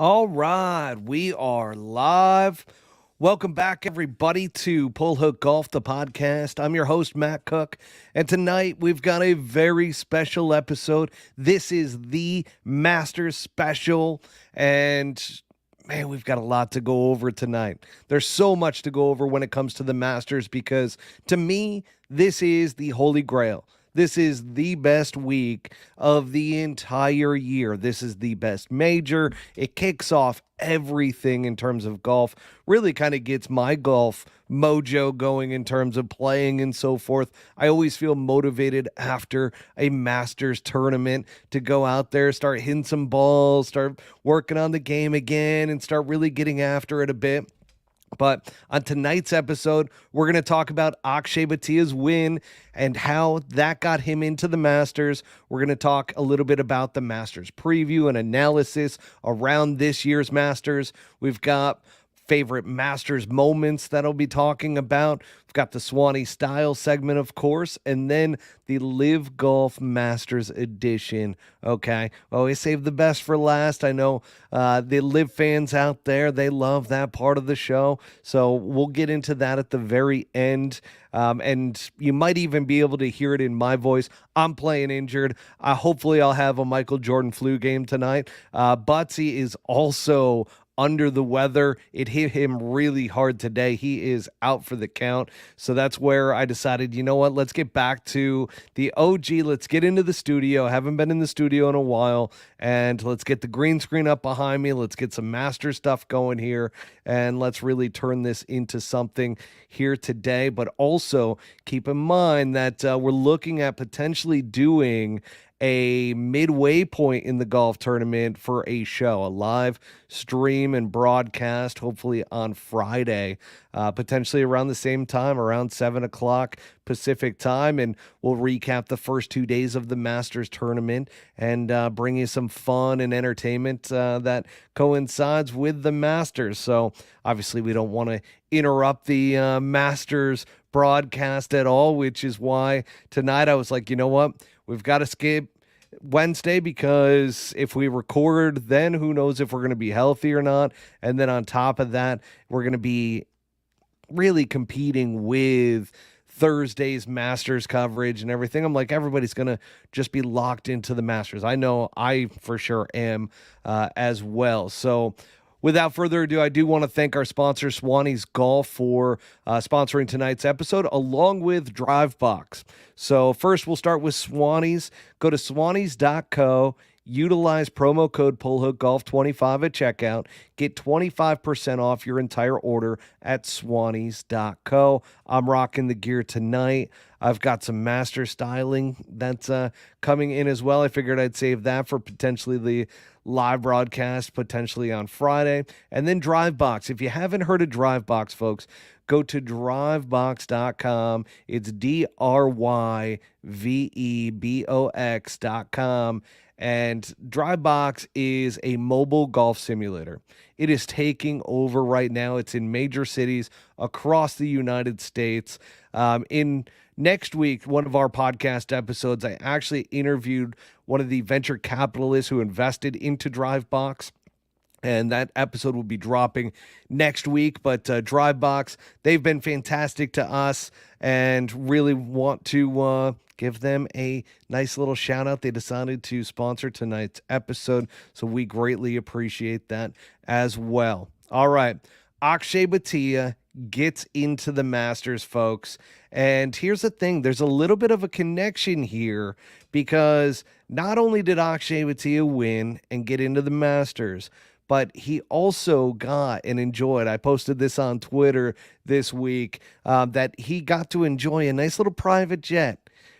All right, we are live. Welcome back, everybody, to Pull Hook Golf, the podcast. I'm your host, Matt Cook, and tonight we've got a very special episode. This is the Masters special, and man, we've got a lot to go over tonight. There's so much to go over when it comes to the Masters because, to me, this is the Holy Grail. This is the best week of the entire year. This is the best major. It kicks off everything in terms of golf, really kind of gets my golf mojo going in terms of playing and so forth. I always feel motivated after a Masters tournament to go out there, start hitting some balls, start working on the game again, and start really getting after it a bit. But on tonight's episode, we're going to talk about Akshay Bhatia's win and how that got him into the Masters. We're going to talk a little bit about the Masters preview and analysis around this year's Masters. We've got favorite Masters moments that I'll be talking about. We've got the Swanie style segment, of course, and then the LIV Golf Masters edition. Okay, always save the best for last. I know the LIV fans out there, they love that part of the show, so we'll get into that at the very end. And you might even be able to hear it in my voice. I'm playing injured. Hopefully I'll have a Michael Jordan flu game tonight. Butsy is also under the weather. It hit him really hard today. He is out for the count. So that's where I decided, you know what, let's get back to the OG. Let's get into the studio. I haven't been in the studio in a while. And let's get the green screen up behind me. Let's get some master stuff going here. And let's really turn this into something here today. But also keep in mind that we're looking at potentially doing a midway point in the golf tournament for a show, a live stream and broadcast, hopefully on Friday, potentially around the same time, around 7 o'clock Pacific time. And we'll recap the first 2 days of the Masters tournament and bring you some fun and entertainment that coincides with the Masters. So obviously we don't want to interrupt the Masters broadcast at all, which is why tonight I was like, you know what? We've got to skip Wednesday because if we record, then who knows if we're going to be healthy or not. And then on top of that, we're going to be really competing with Thursday's Masters coverage and everything. I'm like, everybody's going to just be locked into the Masters. I know I for sure am as well. So without further ado, I do want to thank our sponsor, Swannies Golf, for sponsoring tonight's episode, along with DriveBox. So first, we'll start with Swannies. Go to swannies.co. Utilize promo code PullHookGolf25 at checkout. Get 25% off your entire order at swannies.co. I'm rocking the gear tonight. I've got some master styling that's coming in as well. I figured I'd save that for potentially the live broadcast, potentially on Friday. And then DriveBox. If you haven't heard of DriveBox, folks, go to drivebox.com. It's DRYVEBOX.com. And DriveBox is a mobile golf simulator. It is taking over right now. It's in major cities across the United States. In next week, one of our podcast episodes, I actually interviewed one of the venture capitalists who invested into DriveBox. And that episode will be dropping next week. But DriveBox, they've been fantastic to us and really want to give them a nice little shout out. They decided to sponsor tonight's episode, so we greatly appreciate that as well. All right, Akshay Bhatia gets into the Masters, folks. And here's the thing, there's a little bit of a connection here because not only did Akshay Bhatia win and get into the Masters, but he also got and enjoyed, I posted this on Twitter this week, that he got to enjoy a nice little private jet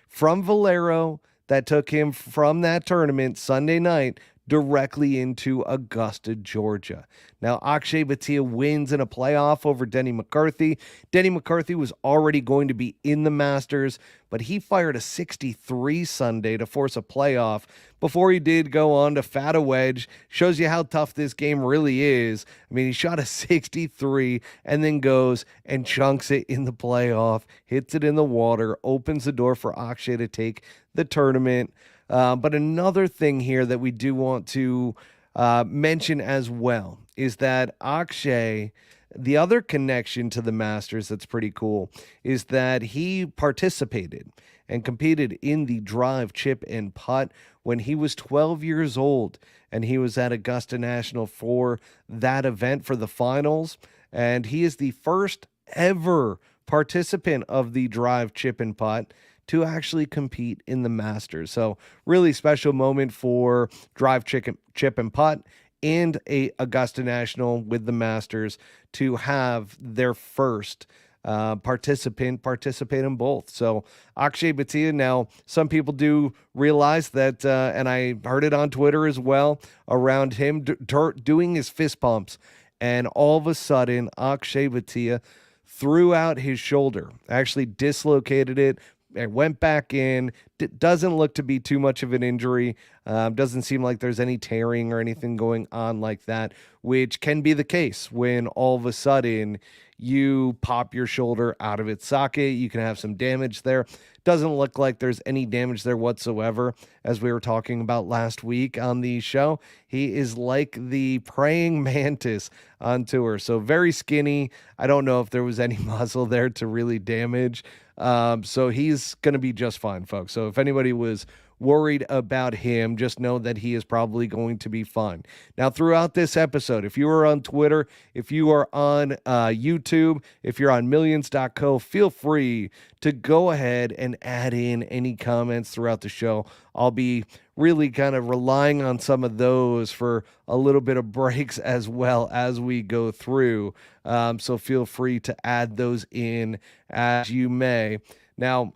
from Valero that took him from that tournament Sunday night directly into Augusta, Georgia. Now, Akshay Bhatia wins in a playoff over Denny McCarthy. Denny McCarthy was already going to be in the Masters, but he fired a 63 Sunday to force a playoff before he did go on to fat a wedge. Shows you how tough this game really is. I mean, he shot a 63 and then goes and chunks it in the playoff, hits it in the water, opens the door for Akshay to take the tournament. But another thing here that we do want to mention as well is that Akshay, the other connection to the Masters that's pretty cool is that he participated and competed in the drive, chip, and putt when he was 12 years old. And he was at Augusta National for that event for the finals. And he is the first ever participant of the drive, chip, and putt to actually compete in the Masters. So really special moment for drive, chip, and putt and a Augusta National with the Masters to have their first participate in both. So Akshay Bhatia, now some people do realize that, and I heard it on Twitter as well, around him doing his fist pumps, and all of a sudden Akshay Bhatia threw out his shoulder, actually dislocated it, and went back in. Doesn't look to be too much of an injury. Doesn't seem like there's any tearing or anything going on like that, which can be the case when all of a sudden you pop your shoulder out of its socket. You can have some damage there. Doesn't look like there's any damage there whatsoever. As we were talking about last week on the show, he is like the praying mantis on tour. So very skinny. I don't know if there was any muscle there to really damage. So he's going to be just fine, folks. So if anybody was worried about him, just know that he is probably going to be fine. Now, throughout this episode, if you are on Twitter, if you are on YouTube, if you're on millions.co, feel free to go ahead and add in any comments throughout the show. I'll be really kind of relying on some of those for a little bit of breaks as well as we go through. So feel free to add those in as you may. Now,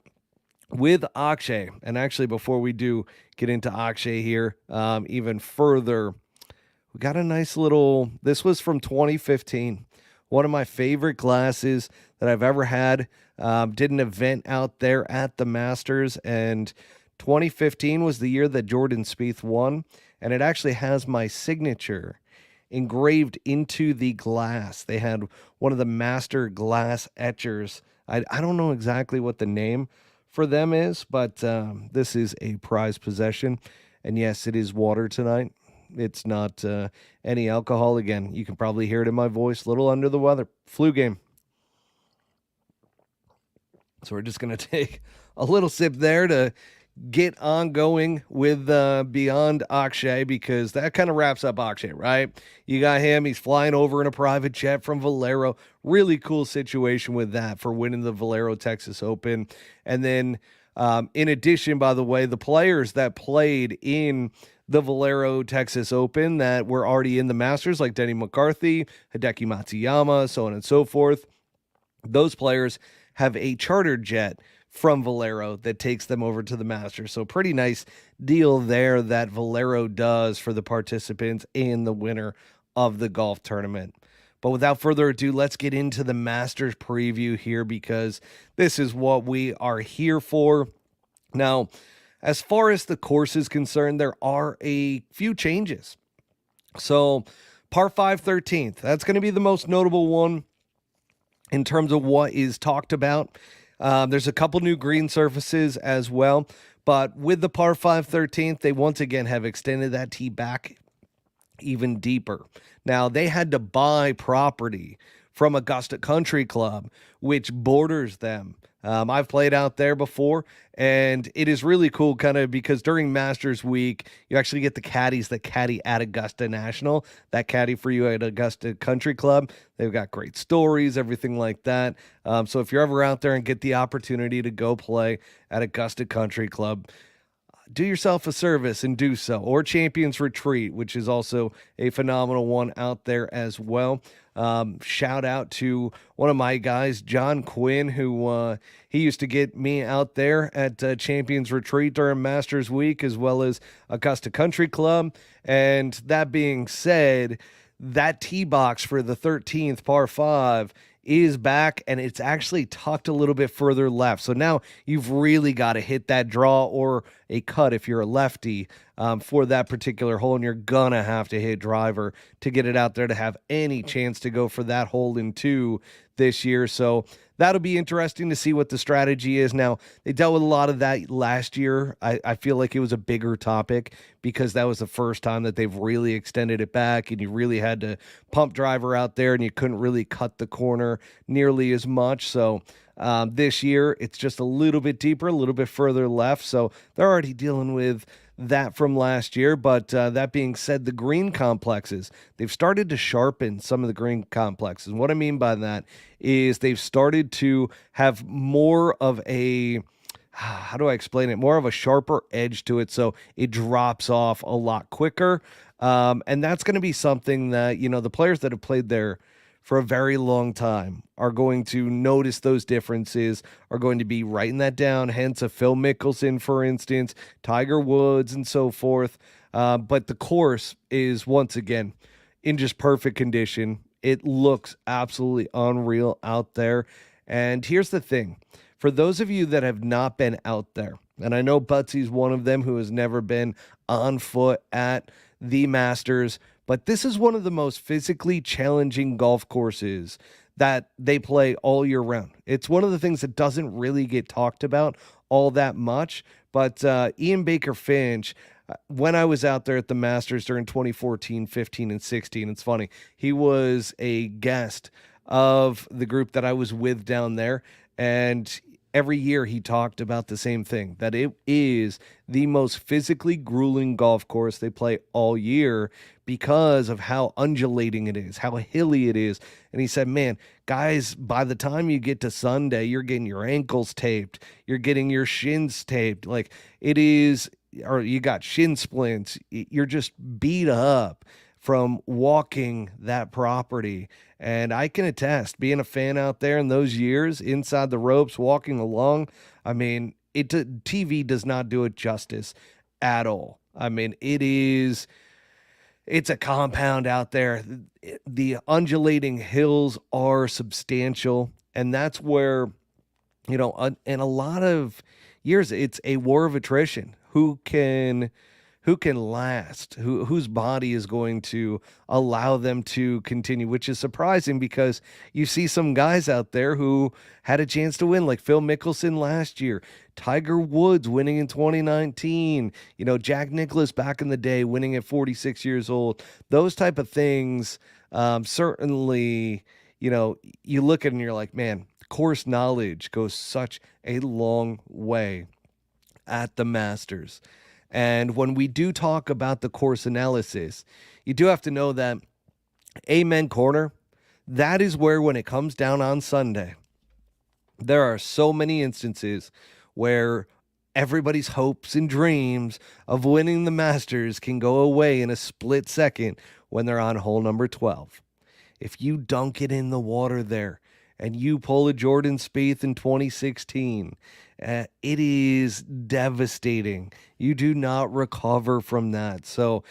with Akshay, and actually before we do get into Akshay here even further, we got a nice little, this was from 2015, one of my favorite classes that I've ever had. Did an event out there at the Masters, and 2015 was the year that Jordan Spieth won, and it actually has my signature engraved into the glass. They had one of the master glass etchers. I don't know exactly what the name for them is, but this is a prized possession. And yes, it is water tonight. It's not any alcohol. Again, you can probably hear it in my voice, a little under the weather. Flu game. So we're just going to take a little sip there to get on going with Beyond Akshay, because that kind of wraps up Akshay, right? You got him. He's flying over in a private jet from Valero. Really cool situation with that for winning the Valero Texas Open. And then in addition, by the way, the players that played in the Valero Texas Open that were already in the Masters, like Denny McCarthy, Hideki Matsuyama, so on and so forth, those players have a chartered jet from Valero that takes them over to the Masters. So pretty nice deal there that Valero does for the participants and the winner of the golf tournament. But without further ado, let's get into the Masters preview here, because this is what we are here for. Now, as far as the course is concerned, there are a few changes. So par 5 13th, that's going to be the most notable one in terms of what is talked about. There's a couple new green surfaces as well, but with the par 5 13th, they once again have extended that tee back even deeper. Now, they had to buy property from Augusta Country Club, which borders them. I've played out there before, and it is really cool kind of because during Masters Week, you actually get the caddies that caddy at Augusta National, that caddy for you at Augusta Country Club. They've got great stories, everything like that. So if you're ever out there and get the opportunity to go play at Augusta Country Club, do yourself a service and do so. Or Champions Retreat, which is also a phenomenal one out there as well. Shout out to one of my guys, John Quinn, who he used to get me out there at Champions Retreat during Masters Week, as well as Augusta Country Club. And that being said, that tee box for the 13th par 5 is back, and it's actually tucked a little bit further left. So now you've really got to hit that draw or a cut if you're a lefty for that particular hole, and you're going to have to hit driver to get it out there to have any chance to go for that hole into this year. So that'll be interesting to see what the strategy is. Now, they dealt with a lot of that last year. I feel like it was a bigger topic because that was the first time that they've really extended it back, and you really had to pump driver out there and you couldn't really cut the corner nearly as much. So this year, it's just a little bit deeper, a little bit further left. So they're already dealing with that from last year. But that being said, the green complexes, they've started to sharpen some of the green complexes. And what I mean by that is they've started to have more of a, how do I explain it? More of a sharper edge to it. So it drops off a lot quicker. And that's going to be something that, the players that have played there for a very long time are going to notice those differences, are going to be writing that down. Hence a Phil Mickelson, for instance, Tiger Woods, and so forth. But the course is, once again, in just perfect condition. It looks absolutely unreal out there. And here's the thing. For those of you that have not been out there, and I know Butsy's one of them who has never been on foot at the Masters, but this is one of the most physically challenging golf courses that they play all year round. It's one of the things that doesn't really get talked about all that much. But Ian Baker Finch, when I was out there at the Masters during 2014, 15, and 16, it's funny, he was a guest of the group that I was with down there. And every year he talked about the same thing, that it is the most physically grueling golf course they play all year because of how undulating it is, how hilly it is. And he said, man, guys, by the time you get to Sunday, you're getting your ankles taped, you're getting your shins taped. Like it is, or you got shin splints. You're just beat up from walking that property. And I can attest, being a fan out there in those years, inside the ropes, walking along, I mean, TV does not do it justice at all. I mean, it's a compound out there. The undulating hills are substantial, and that's where, in a lot of years, it's a war of attrition. Who can last, whose body is going to allow them to continue, which is surprising because you see some guys out there who had a chance to win, like Phil Mickelson last year, Tiger Woods winning in 2019, Jack Nicklaus back in the day winning at 46 years old. Those type of things, certainly, you look at it and you're like, man, course knowledge goes such a long way at the Masters. And when we do talk about the course analysis, you do have to know that Amen Corner, that is where, when it comes down on Sunday, there are so many instances where everybody's hopes and dreams of winning the Masters can go away in a split second when they're on hole number 12. If you dunk it in the water there and you pull a Jordan Spieth in 2016, it is devastating. You do not recover from that. So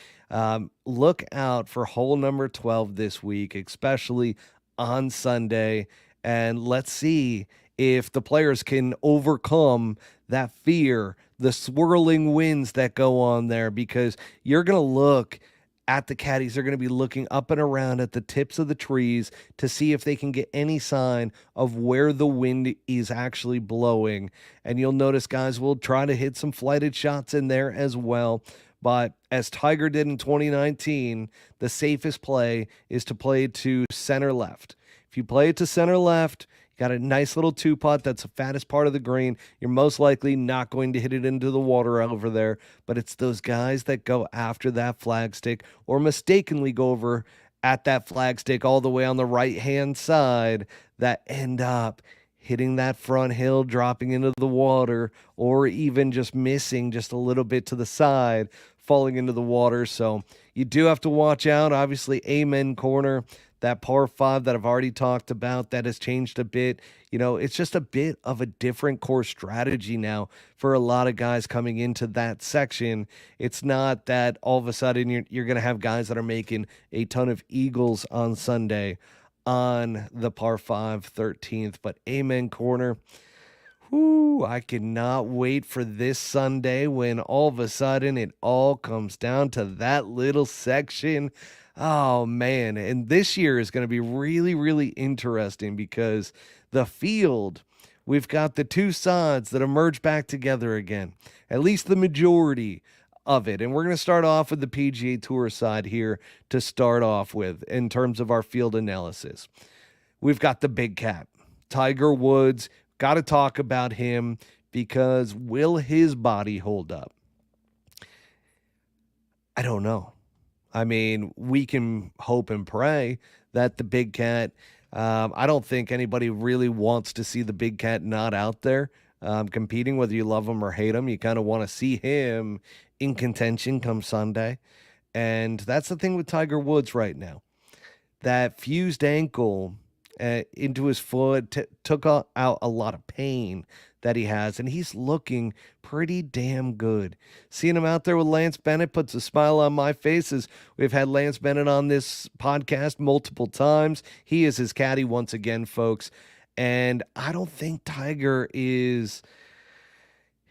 look out for hole number 12 this week, especially on Sunday. And let's see if the players can overcome that fear, the swirling winds that go on there, because you're going to look at the caddies. They're going to be looking up and around at the tips of the trees to see if they can get any sign of where the wind is actually blowing. And you'll notice guys will try to hit some flighted shots in there as well. But as Tiger did in 2019, the safest play is to play to center left. If you play it to center left, you got a nice little two-putt. That's the fattest part of the green. You're most likely not going to hit it into the water over there. But it's those guys that go after that flagstick or mistakenly go over at that flagstick all the way on the right-hand side that end up hitting that front hill, dropping into the water, or even just missing just a little bit to the side, falling into the water. So you do have to watch out. Obviously, Amen Corner, that par 5 that I've already talked about, that has changed a bit. It's just a bit of a different course strategy now for a lot of guys coming into that section. It's not that all of a sudden you're going to have guys that are making a ton of eagles on Sunday on the par 5 13th. But Amen Corner, I cannot wait for this Sunday when all of a sudden it all comes down to that little section. Oh man, and this year is going to be really, really interesting because the field, we've got the two sides that emerge back together again, at least the majority of it. And we're going to start off with the PGA Tour side here to start off with in terms of our field analysis. We've got the big cat, Tiger Woods. Got to talk about him because will his body hold up? I don't know. I mean, we can hope and pray that the big cat. I don't think anybody really wants to see the big cat not out there competing, whether you love him or hate him. You kind of want to see him in contention come Sunday. And that's the thing with Tiger Woods right now. That fused ankle into his foot took out a lot of pain that he has, and he's looking pretty damn good. Seeing him out there with Lance Bennett puts a smile on my face, as we've had Lance Bennett on this podcast multiple times. He is his caddy once again, folks, and I don't think Tiger is,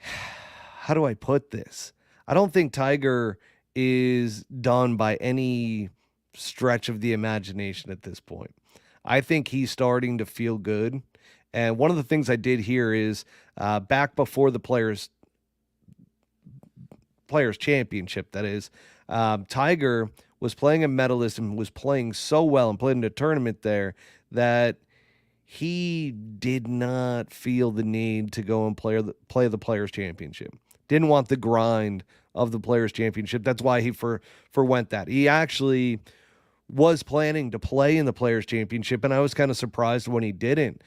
how do I put this? I don't think Tiger is done by any stretch of the imagination at this point. I think he's starting to feel good. And one of the things I did here is back before the Players Championship, that is, Tiger was playing a medalist and was playing so well and played in a tournament there that he did not feel the need to go and play the Players Championship. Didn't want the grind of the Players Championship. That's why he forwent that. He actually was planning to play in the Players Championship, and I was kind of surprised when he didn't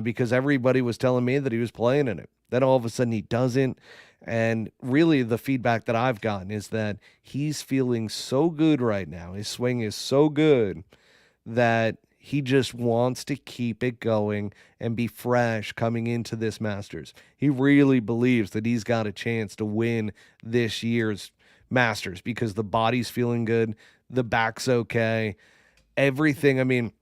because everybody was telling me that he was playing in it. Then all of a sudden he doesn't, and really the feedback that I've gotten is that he's feeling so good right now. His swing is so good that he just wants to keep it going and be fresh coming into this Masters. He really believes that he's got a chance to win this year's Masters because the body's feeling good, the back's okay, everything. I mean,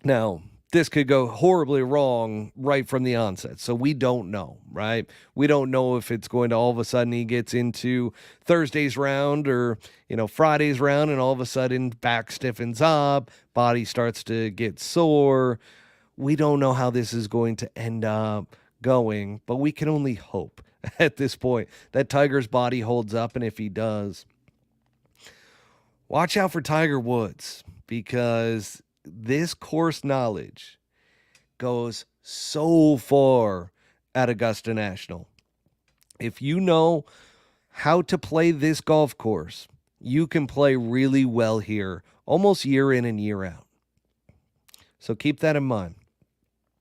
now this could go horribly wrong right from the onset. So we don't know, right? We don't know if it's going to all of a sudden he gets into Thursday's round or, Friday's round and all of a sudden back stiffens up, body starts to get sore. We don't know how this is going to end up going, but we can only hope at this point that Tiger's body holds up. And if he does, watch out for Tiger Woods because this course knowledge goes so far at Augusta National. If you know how to play this golf course, you can play really well here almost year in and year out. So keep that in mind.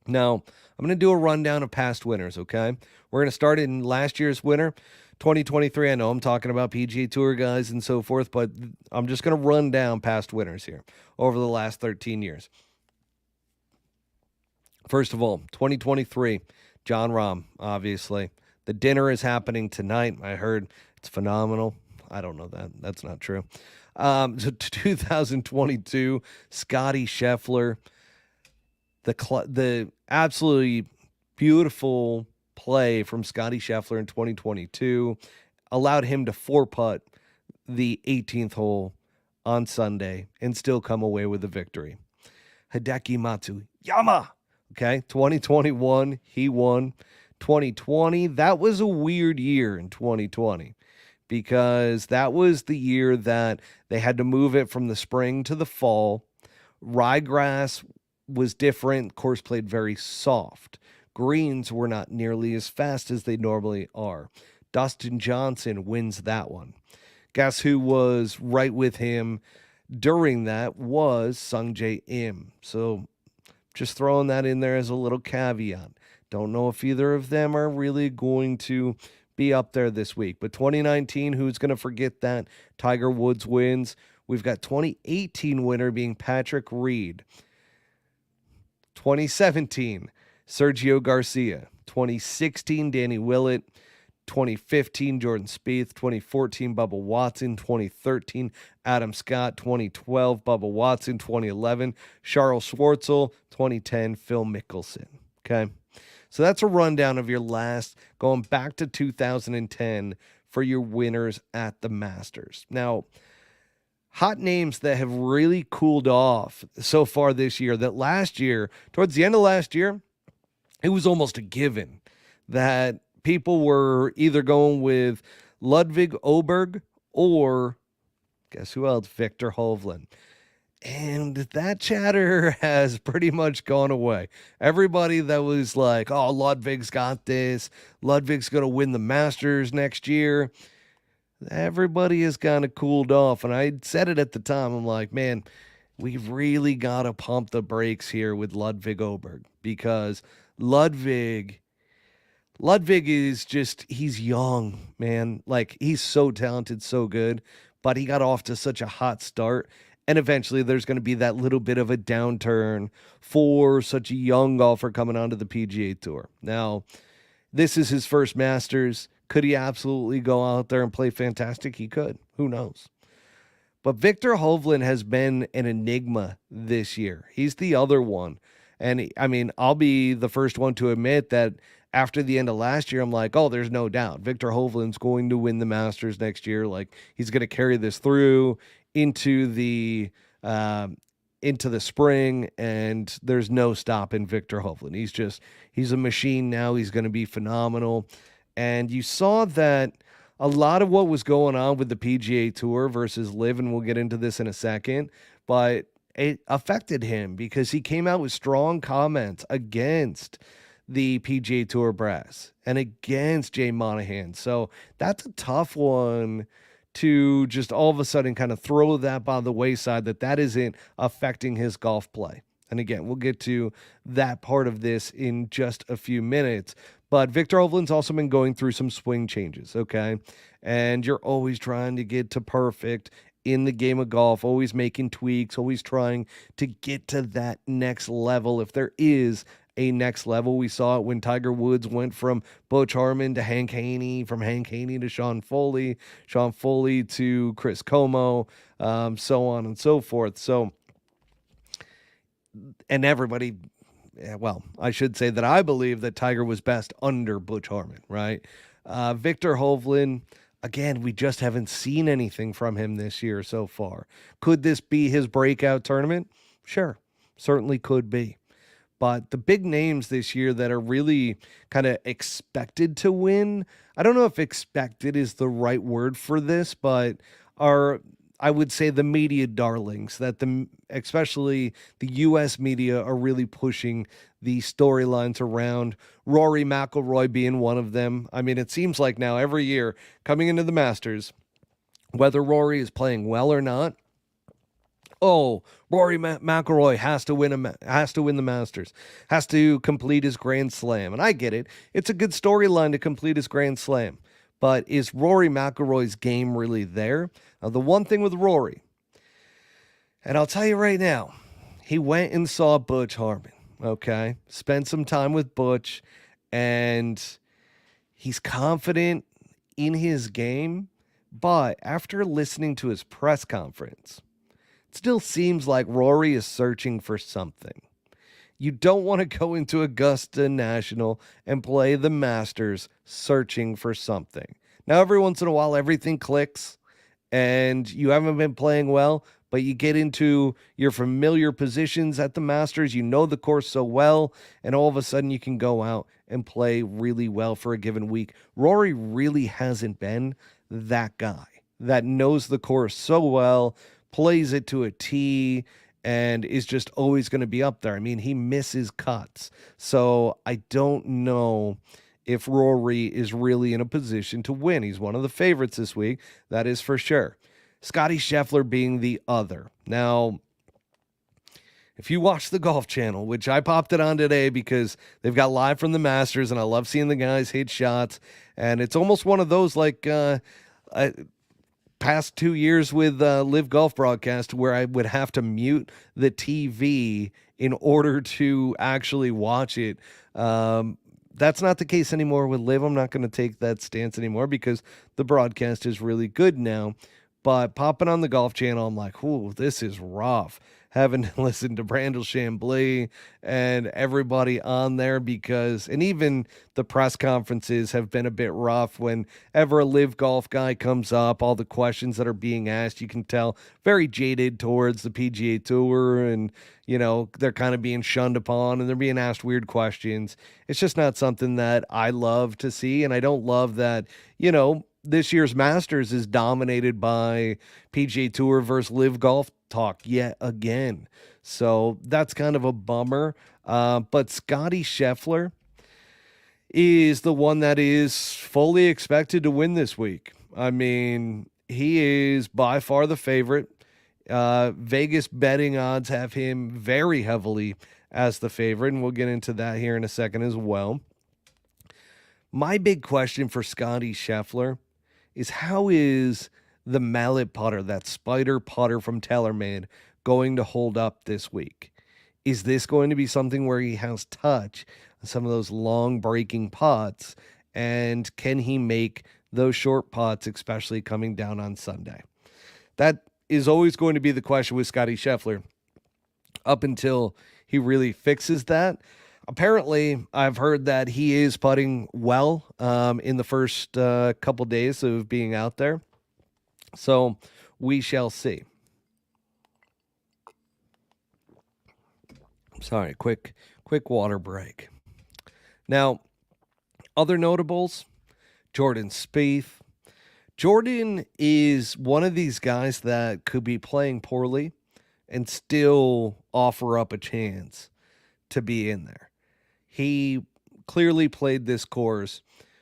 Now, I'm going to do a rundown of past winners, okay? We're going to start in last year's winner, 2023. I know I'm talking about PGA Tour guys and so forth, but I'm just going to run down past winners here over the last 13 years. First of all, 2023, Jon Rahm, obviously. The dinner is happening tonight. I heard it's phenomenal. I don't know that. That's not true. So 2022, Scottie Scheffler. The absolutely beautiful play from Scottie Scheffler in 2022 allowed him to four-putt the 18th hole on Sunday and still come away with a victory. Hideki Matsuyama, okay, 2021, he won. 2020, that was a weird year in 2020 because that was the year that they had to move it from the spring to the fall. Ryegrass was different. Course played very soft. Greens were not nearly as fast as they normally are. Dustin Johnson wins that one. Guess who was right with him during that was Sungjae Im. So just throwing that in there as a little caveat. Don't know if either of them are really going to be up there this week. But 2019, who's going to forget that? Tiger Woods wins. We've got 2018 winner being Patrick Reed. 2017, Sergio Garcia. 2016, Danny Willett. 2015, Jordan Spieth. 2014, Bubba Watson. 2013, Adam Scott. 2012, Bubba Watson. 2011, Charles Schwartzel. 2010, Phil Mickelson. Okay, so that's a rundown of your last, going back to 2010 for your winners at the Masters. Now, hot names that have really cooled off so far this year, that last year, towards the end of last year, it was almost a given that people were either going with Ludwig Oberg or guess who else? Victor Hovland. And that chatter has pretty much gone away. Everybody that was like, oh, Ludwig's got this, Ludwig's going to win the Masters next year, everybody has kind of cooled off. And I said it at the time. I'm like, man, we've really got to pump the brakes here with Ludwig Oberg, because Ludwig is just, he's young, man. Like, he's so talented, so good, but he got off to such a hot start. And eventually there's going to be that little bit of a downturn for such a young golfer coming onto the PGA Tour. Now, this is his first Masters. Could he absolutely go out there and play fantastic? He could. Who knows? But Victor Hovland has been an enigma this year. He's the other one. And I mean, I'll be the first one to admit that after the end of last year, I'm like, oh, there's no doubt Victor Hovland's going to win the Masters next year. Like, he's going to carry this through into the spring, and there's no stopping Victor Hovland. He's a machine now. He's going to be phenomenal. And you saw that a lot of what was going on with the PGA Tour versus LIV, and we'll get into this in a second, but it affected him because he came out with strong comments against the PGA Tour brass and against Jay Monahan. So that's a tough one to just all of a sudden kind of throw that by the wayside, that isn't affecting his golf play. And again, we'll get to that part of this in just a few minutes. But Victor Hovland's also been going through some swing changes, okay? And you're always trying to get to perfect in the game of golf, always making tweaks, always trying to get to that next level. If there is a next level, we saw it when Tiger Woods went from Butch Harmon to Hank Haney, from Hank Haney to Sean Foley to Chris Como, so on and so forth. So, and everybody, well, I should say that I believe that Tiger was best under Butch Harmon, right? Victor Hovland, again, we just haven't seen anything from him this year so far. Could this be his breakout tournament? Sure, certainly could be. But the big names this year that are really kind of expected to win, I don't know if expected is the right word for this, but are, I would say, the media darlings, that especially the U.S. media are really pushing the storylines around. Rory McIlroy being one of them. I mean, it seems like now every year coming into the Masters, whether Rory is playing well or not, oh, Rory McIlroy has to win the Masters, has to complete his Grand Slam. And I get it. It's a good storyline to complete his Grand Slam. But is Rory McIlroy's game really there? Now, the one thing with Rory, and I'll tell you right now, he went and saw Butch Harmon, okay? Spent some time with Butch, and he's confident in his game. But after listening to his press conference, it still seems like Rory is searching for something. You don't want to go into Augusta National and play the Masters searching for something. Now, every once in a while, everything clicks and you haven't been playing well, but you get into your familiar positions at the Masters. You know the course so well, and all of a sudden you can go out and play really well for a given week. Rory really hasn't been that guy that knows the course so well, plays it to a tee, and is just always going to be up there. I mean, he misses cuts. So I don't know if Rory is really in a position to win. He's one of the favorites this week, that is for sure. Scottie Scheffler being the other. Now, if you watch the Golf Channel, which I popped it on today because they've got live from the Masters, and I love seeing the guys hit shots, and it's almost one of those like past 2 years with LIV Golf broadcast where I would have to mute the TV in order to actually watch it. That's not the case anymore with LIV. I'm not going to take that stance anymore because the broadcast is really good now. But popping on the Golf Channel, I'm like, ooh, this is rough. having to listen to Brandel Chambly and everybody on there and even the press conferences have been a bit rough. Whenever a LIV Golf guy comes up, all the questions that are being asked, you can tell very jaded towards the PGA Tour, and they're kind of being shunned upon and they're being asked weird questions. It's just not something that I love to see, and I don't love that, this year's Masters is dominated by PGA Tour versus LIV Golf talk yet again. So that's kind of a bummer. But Scotty Scheffler is the one that is fully expected to win this week. I mean, he is by far the favorite. Vegas betting odds have him very heavily as the favorite, and we'll get into that here in a second as well. My big question for Scotty Scheffler is, how is the mallet putter, that spider putter from TaylorMade, going to hold up this week? Is this going to be something where he has touch on some of those long breaking putts, and can he make those short putts, especially coming down on Sunday? That is always going to be the question with Scotty Scheffler up until he really fixes that. Apparently, I've heard that he is putting well in the first couple days of being out there. So we shall see. Sorry, quick water break. Now, other notables, Jordan Spieth. Jordan is one of these guys that could be playing poorly and still offer up a chance to be in there. He clearly played this course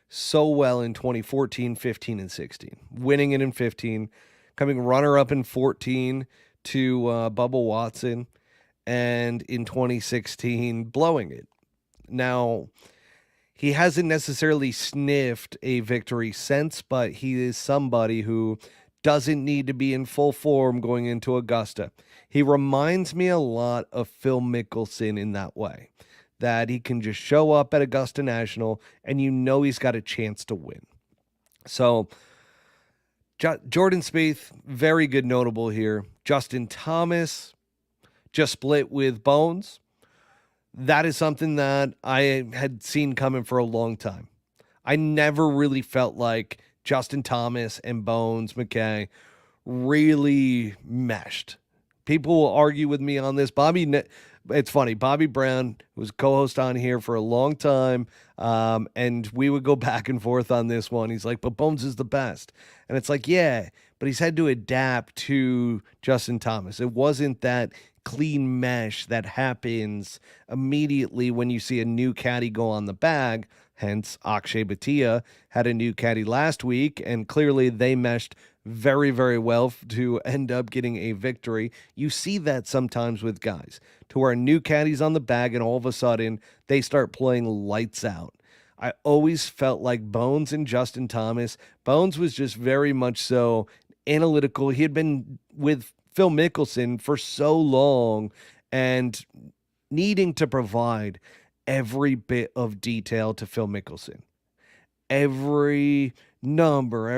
so well in 2014, 15, and 16, winning it in 15, coming runner-up in 14 to Bubba Watson, and in 2016, blowing it. Now, he hasn't necessarily sniffed a victory since, but he is somebody who doesn't need to be in full form going into Augusta. He reminds me a lot of Phil Mickelson in that way, that he can just show up at Augusta National and he's got a chance to win. So Jordan Spieth, very good notable here. Justin Thomas just split with Bones. That is something that I had seen coming for a long time. I never really felt like Justin Thomas and Bones McKay really meshed. People will argue with me on this. It's funny. Bobby Brown was co-host on here for a long time, and we would go back and forth on this one. He's like, but Bones is the best. And it's like, yeah, but he's had to adapt to Justin Thomas. It wasn't that clean mesh that happens immediately when you see a new caddy go on the bag. Hence, Akshay Bhatia had a new caddy last week, and clearly they meshed very, very well to end up getting a victory. You see that sometimes with guys, to where a new caddy's on the bag and all of a sudden they start playing lights out. I always felt like Bones and Justin Thomas, Bones was just very much so analytical. He had been with Phil Mickelson for so long and needing to provide every bit of detail to Phil Mickelson. Every number,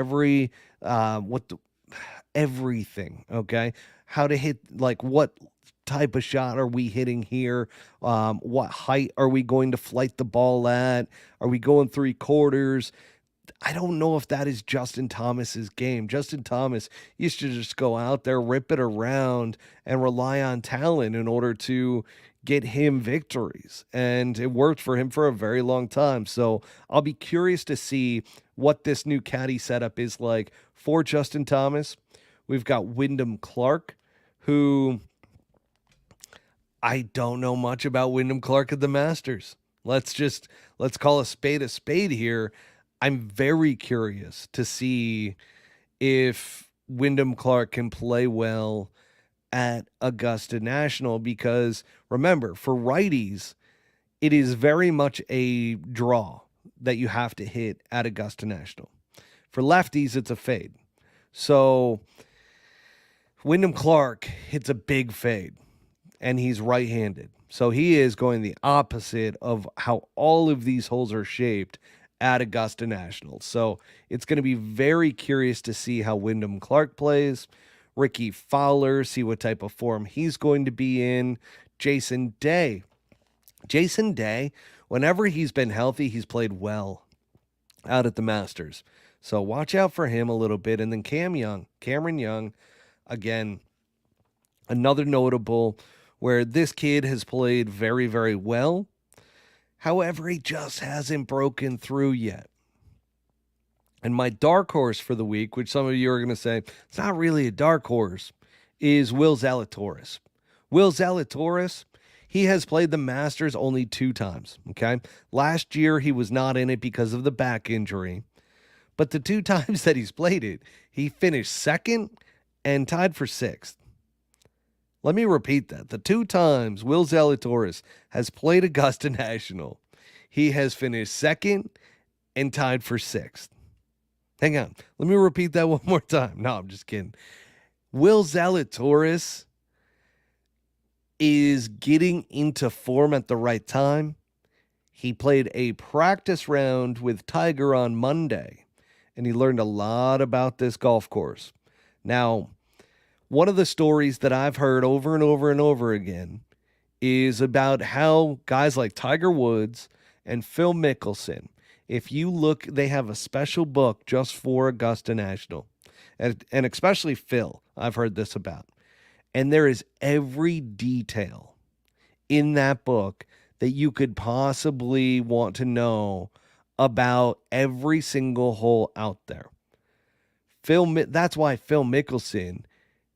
everything, okay? How to hit, like, what type of shot are we hitting here? What height are we going to flight the ball at? Are we going 3/4? I don't know if that is Justin Thomas's game. Justin Thomas used to just go out there, rip it around, and rely on talent in order to get him victories. And it worked for him for a very long time. So I'll be curious to see what this new caddy setup is like for Justin Thomas. We've got Wyndham Clark, who I don't know much about Wyndham Clark at the Masters. Let's call a spade here. I'm very curious to see if Wyndham Clark can play well at Augusta National, because remember, for righties, it is very much a draw that you have to hit at Augusta National. For lefties, it's a fade. So Wyndham Clark hits a big fade, and he's right-handed. So he is going the opposite of how all of these holes are shaped at Augusta National. So it's going to be very curious to see how Wyndham Clark plays. Ricky Fowler, see what type of form he's going to be in. Jason Day. Jason Day, whenever he's been healthy, he's played well out at the Masters. So watch out for him a little bit. And then Cameron Young, again, another notable where this kid has played very, very well. However, he just hasn't broken through yet. And my dark horse for the week, which some of you are going to say, it's not really a dark horse, is Will Zalatoris. Will Zalatoris, he has played the Masters only 2 times, okay? Last year, he was not in it because of the back injury. But the 2 times that he's played it, he finished 2nd and tied for 6th. Let me repeat that. The 2 times Will Zalatoris has played Augusta National, he has finished 2nd and tied for 6th. Hang on. Let me repeat that one more time. No, I'm just kidding. Will Zalatoris is getting into form at the right time. He played a practice round with Tiger on Monday, and he learned a lot about this golf course. Now, one of the stories that I've heard over and over and over again is about how guys like Tiger Woods and Phil Mickelson, if you look, they have a special book just for Augusta National, and especially Phil, I've heard this about. And there is every detail in that book that you could possibly want to know about every single hole out there. That's why Phil Mickelson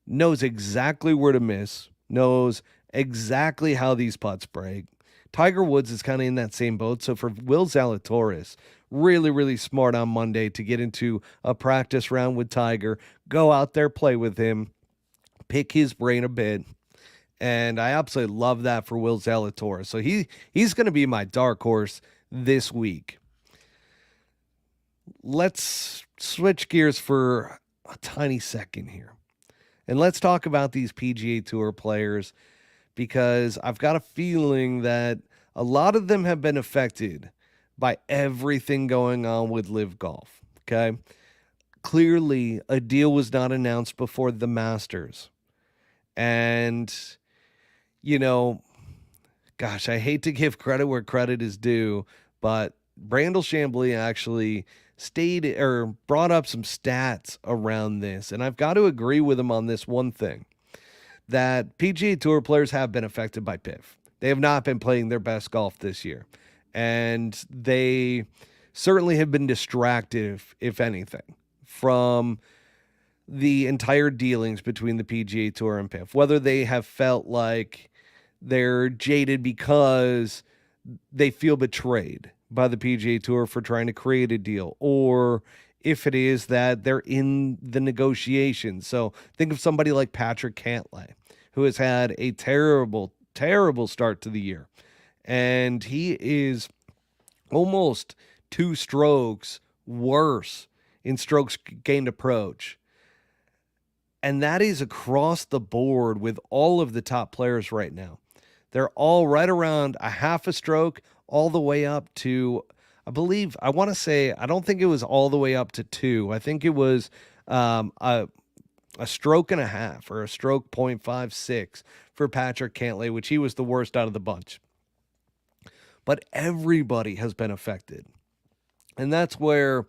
knows exactly where to miss, knows exactly how these putts break. Tiger Woods is kind of in that same boat. So for Will Zalatoris, really, really smart on Monday to get into a practice round with Tiger, go out there, play with him, pick his brain a bit. And I absolutely love that for Will Zalatoris. So he's going to be my dark horse this week. Let's switch gears for a tiny second here. And let's talk about these PGA Tour players, because I've got a feeling that a lot of them have been affected by everything going on with LIV Golf, okay? Clearly, a deal was not announced before the Masters. And, you know, gosh, I hate to give credit where credit is due, but Brandel Chambly actually brought up some stats around this. And I've got to agree with him on this one thing, that PGA Tour players have been affected by PIF. They have not been playing their best golf this year. And they certainly have been distracted, if anything, from the entire dealings between the PGA Tour and PIF. Whether they have felt like they're jaded because they feel betrayed by the PGA Tour for trying to create a deal, or if it is that they're in the negotiations. So think of somebody like Patrick Cantlay, who has had a terrible, terrible start to the year. And he is almost 2 strokes worse in strokes gained approach. And that is across the board with all of the top players right now. They're all right around a half a stroke, all the way up to, I don't think it was all the way up to 2. I think it was a stroke and a half, or a stroke 0.56 for Patrick Cantlay, which he was the worst out of the bunch. But everybody has been affected. And that's where,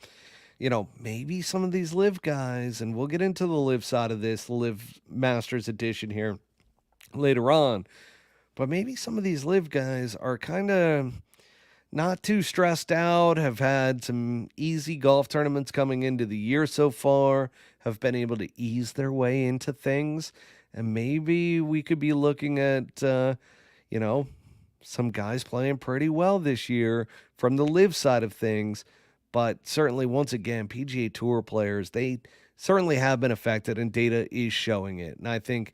maybe some of these LIV guys, and we'll get into the LIV side of this, the LIV Masters edition here later on, but maybe some of these LIV guys are kind of not too stressed out, have had some easy golf tournaments coming into the year so far, have been able to ease their way into things. And maybe we could be looking at, some guys playing pretty well this year from the LIV side of things. But certainly, once again, PGA Tour players, they certainly have been affected, and data is showing it. And I think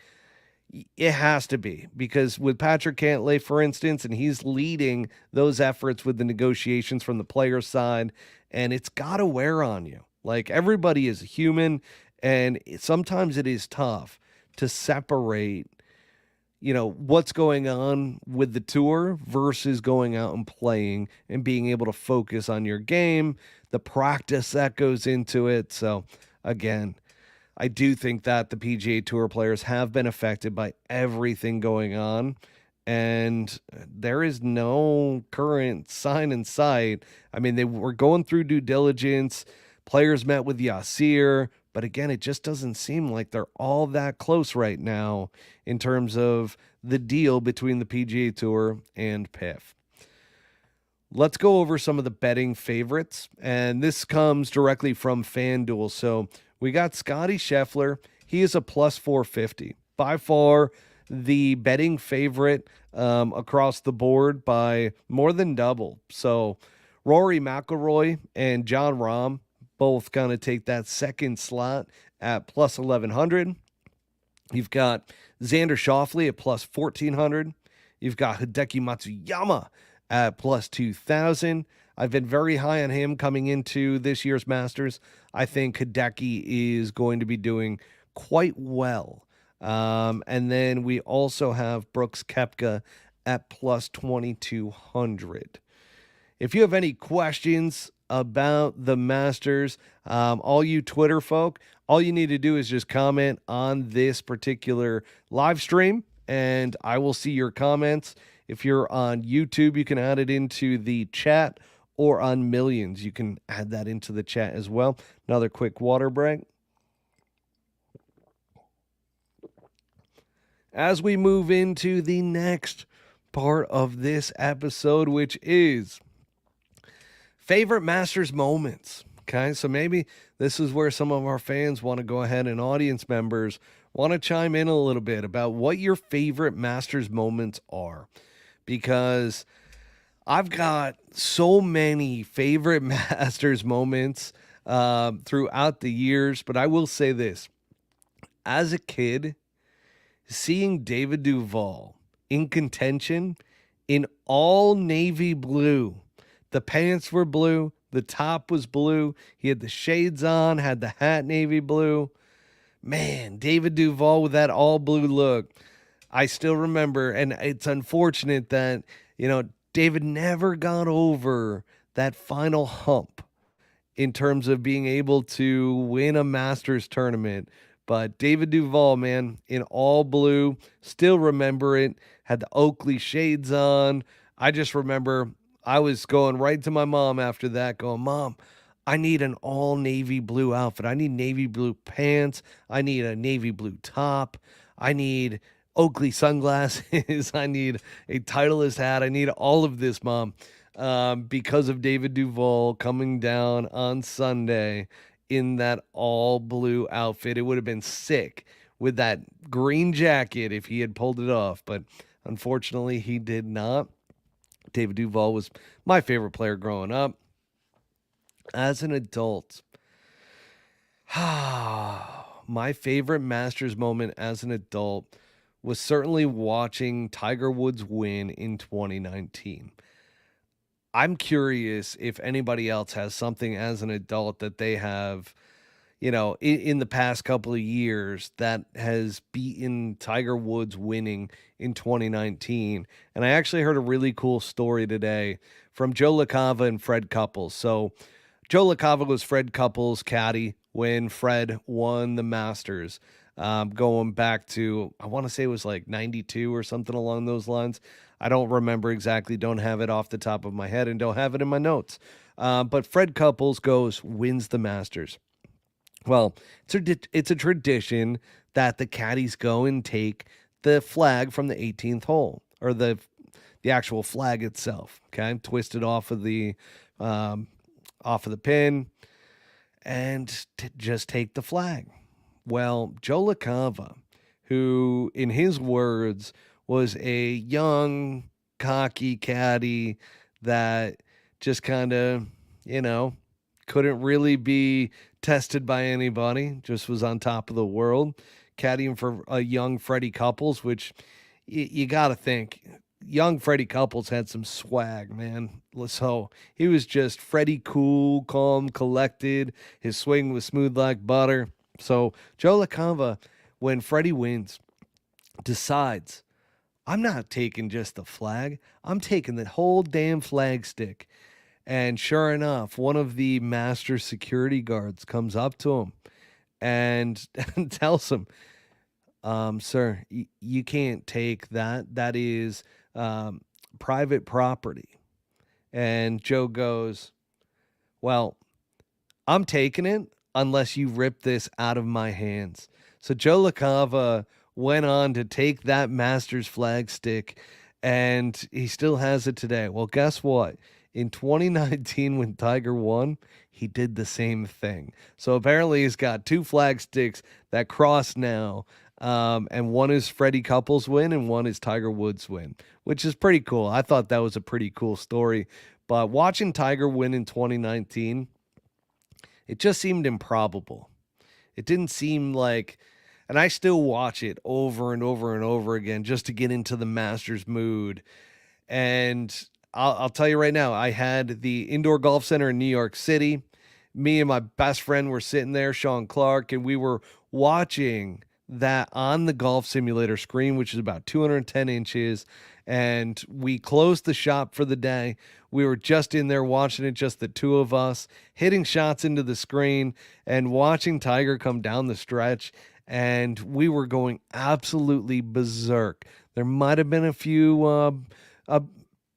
it has to be, because with Patrick Cantlay, for instance, and he's leading those efforts with the negotiations from the player side, and it's got to wear on you. Like, everybody is human, and sometimes it is tough to separate, what's going on with the tour versus going out and playing and being able to focus on your game, the practice that goes into it. So, again, I do think that the PGA Tour players have been affected by everything going on, and there is no current sign in sight. I mean, they were going through due diligence. Players met with Yasir, but again, it just doesn't seem like they're all that close right now in terms of the deal between the PGA Tour and PIF. Let's go over some of the betting favorites, and this comes directly from FanDuel. So we got Scotty Scheffler. He is a plus 450. By far the betting favorite across the board by more than double. So Rory McIlroy and John Rahm both going to take that second slot at plus 1,100. You've got Xander Schauffele at plus 1,400. You've got Hideki Matsuyama at plus 2,000. I've been very high on him coming into this year's Masters. I think Hideki is going to be doing quite well. And then we also have Brooks Koepka at plus 2,200. If you have any questions about the Masters, all you Twitter folk, all you need to do is just comment on this particular live stream, and I will see your comments. If you're on YouTube, you can add it into the chat, or on Millions, you can add that into the chat as well. Another quick water break. As we move into the next part of this episode, which is favorite Masters moments. Okay, so maybe this is where some of our fans want to go ahead, and audience members want to chime in a little bit about what your favorite Masters moments are. Because I've got so many favorite Masters moments throughout the years, but I will say this. As a kid, seeing David Duval in contention in all navy blue, the pants were blue, the top was blue, he had the shades on, had the hat navy blue. Man, David Duval with that all blue look. I still remember, and it's unfortunate that, David never got over that final hump in terms of being able to win a Masters tournament. But David Duval, man, in all blue, still remember it, had the Oakley shades on. I just remember I was going right to my mom after that, going, Mom, I need an all navy blue outfit. I need navy blue pants. I need a navy blue top. I need Oakley sunglasses. I need a Titleist hat. I need all of this, Mom, because of David Duval coming down on Sunday in that all blue outfit. It would have been sick with that green jacket if he had pulled it off, but unfortunately he did not. David Duval was my favorite player growing up. As an adult, my favorite Masters moment as an adult was certainly watching Tiger Woods win in 2019. I'm curious if anybody else has something as an adult that they have, in the past couple of years that has beaten Tiger Woods winning in 2019. And I actually heard a really cool story today from Joe LaCava and Fred Couples. So Joe LaCava was Fred Couples' caddy when Fred won the Masters. Going back to, I want to say it was like 92 or something along those lines. I don't remember exactly, don't have it off the top of my head, and don't have it in my notes. But Fred Couples wins the Masters. Well, it's a tradition that the caddies go and take the flag from the 18th hole, or the actual flag itself, okay? Twist it off of the pin and just take the flag. Well, Joe LaCava, who, in his words, was a young, cocky caddy that just kind of, couldn't really be tested by anybody, just was on top of the world, caddying for a young Freddie Couples, which you got to think, young Freddie Couples had some swag, man. So he was just Freddie cool, calm, collected. His swing was smooth like butter. So Joe LaCava, when Freddie wins, decides, I'm not taking just the flag. I'm taking the whole damn flag stick. And sure enough, one of the master security guards comes up to him and tells him, sir, you can't take that. That is private property. And Joe goes, well, I'm taking it unless you rip this out of my hands. So Joe LaCava went on to take that Masters flag stick, and he still has it today. Well, guess what? In 2019, when Tiger won, he did the same thing. So apparently he's got two flag sticks that cross now, and one is Freddie Couples' win and one is Tiger Woods' win, which is pretty cool. I thought that was a pretty cool story. But watching Tiger win in 2019, it just seemed improbable. It didn't seem like, and I still watch it over and over and over again just to get into the Masters mood. And I'll tell you right now, I had the Indoor Golf Center in New York City. Me and my best friend were sitting there, Sean Clark, and we were watching that on the golf simulator screen, which is about 210 inches. And we closed the shop for the day. We were just in there watching it, just the two of us, hitting shots into the screen and watching Tiger come down the stretch. And we were going absolutely berserk. There might have been a few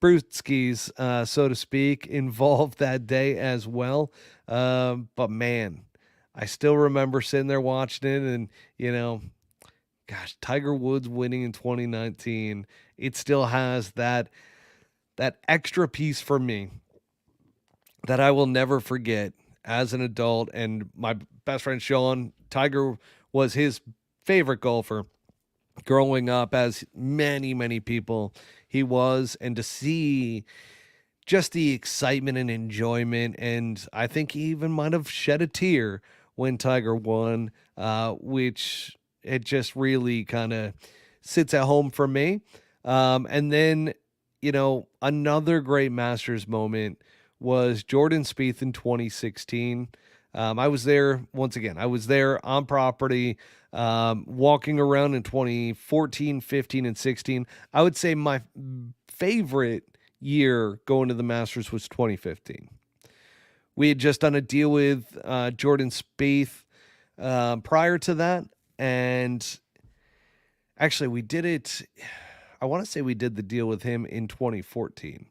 brewskis, so to speak, involved that day as well. But man, I still remember sitting there watching it, and, you know, gosh, Tiger Woods winning in 2019, it still has that extra piece for me that I will never forget as an adult. And my best friend Sean, Tiger was his favorite golfer growing up, as many people he was, and to see just the excitement and enjoyment, and I think he even might have shed a tear when Tiger won, which it just really kind of sits at home for me. And then, you know, another great Masters moment was Jordan Spieth in 2016. I was there once again. I was there on property, walking around in 2014, 15, and 16. I would say my favorite year going to the Masters was 2015. We had just done a deal with Jordan Spieth prior to that, and actually we did it. I want to say we did the deal with him in 2014,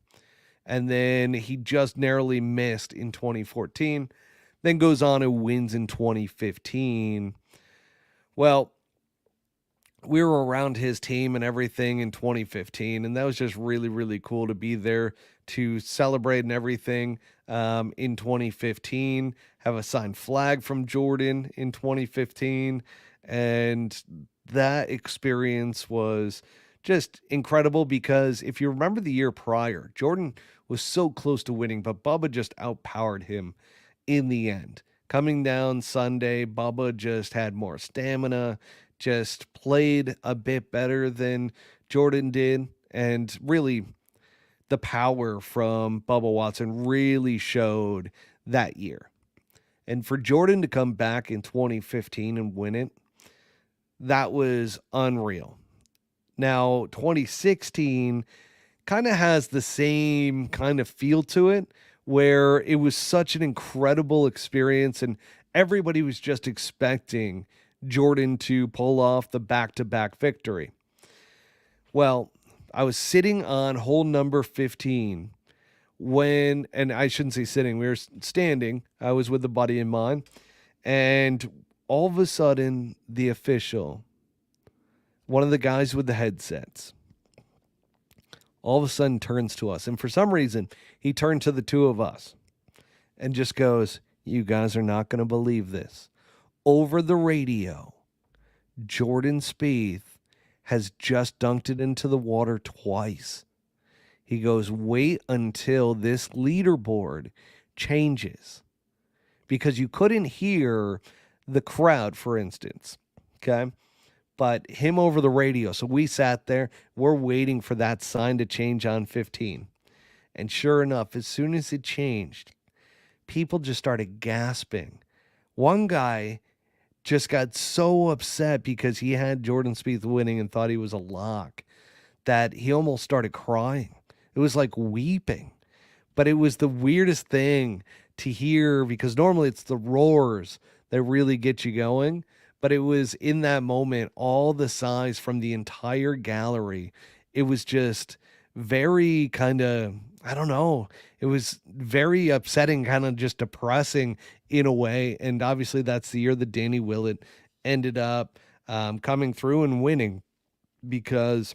and then he just narrowly missed in 2014. Then goes on and wins in 2015. Well, we were around his team and everything in 2015, and that was just really cool to be there to celebrate and everything. In 2015, have a signed flag from Jordan in 2015, and that experience was just incredible, because if you remember the year prior, Jordan was so close to winning, but Bubba just outpowered him in the end. Coming down Sunday, Bubba just had more stamina, just played a bit better than Jordan did, and really the power from Bubba Watson really showed that year. And for Jordan to come back in 2015 and win it, that was unreal. Now, 2016 kind of has the same kind of feel to it, where it was such an incredible experience and everybody was just expecting Jordan to pull off the back-to-back victory. Well, I was sitting on hole number 15 when, and I shouldn't say sitting, we were standing. I was with a buddy of mine, and all of a sudden, the official, one of the guys with the headsets, all of a sudden turns to us. And for some reason, he turned to the two of us and just goes, "You guys are not going to believe this. Over the radio, Jordan Spieth has just dunked it into the water twice." He goes, "Wait until this leaderboard changes." Because you couldn't hear the crowd, for instance. Okay. But him over the radio. So we sat there, we're waiting for that sign to change on 15. And sure enough, as soon as it changed, people just started gasping. One guy just got so upset because he had Jordan Spieth winning and thought he was a lock that he almost started crying. It was like weeping. But it was the weirdest thing to hear, because normally it's the roars that really get you going. But it was in that moment, all the sighs from the entire gallery. It was just very kind of, I don't know, it was very upsetting, kind of just depressing in a way. And obviously, that's the year that Danny Willett ended up coming through and winning because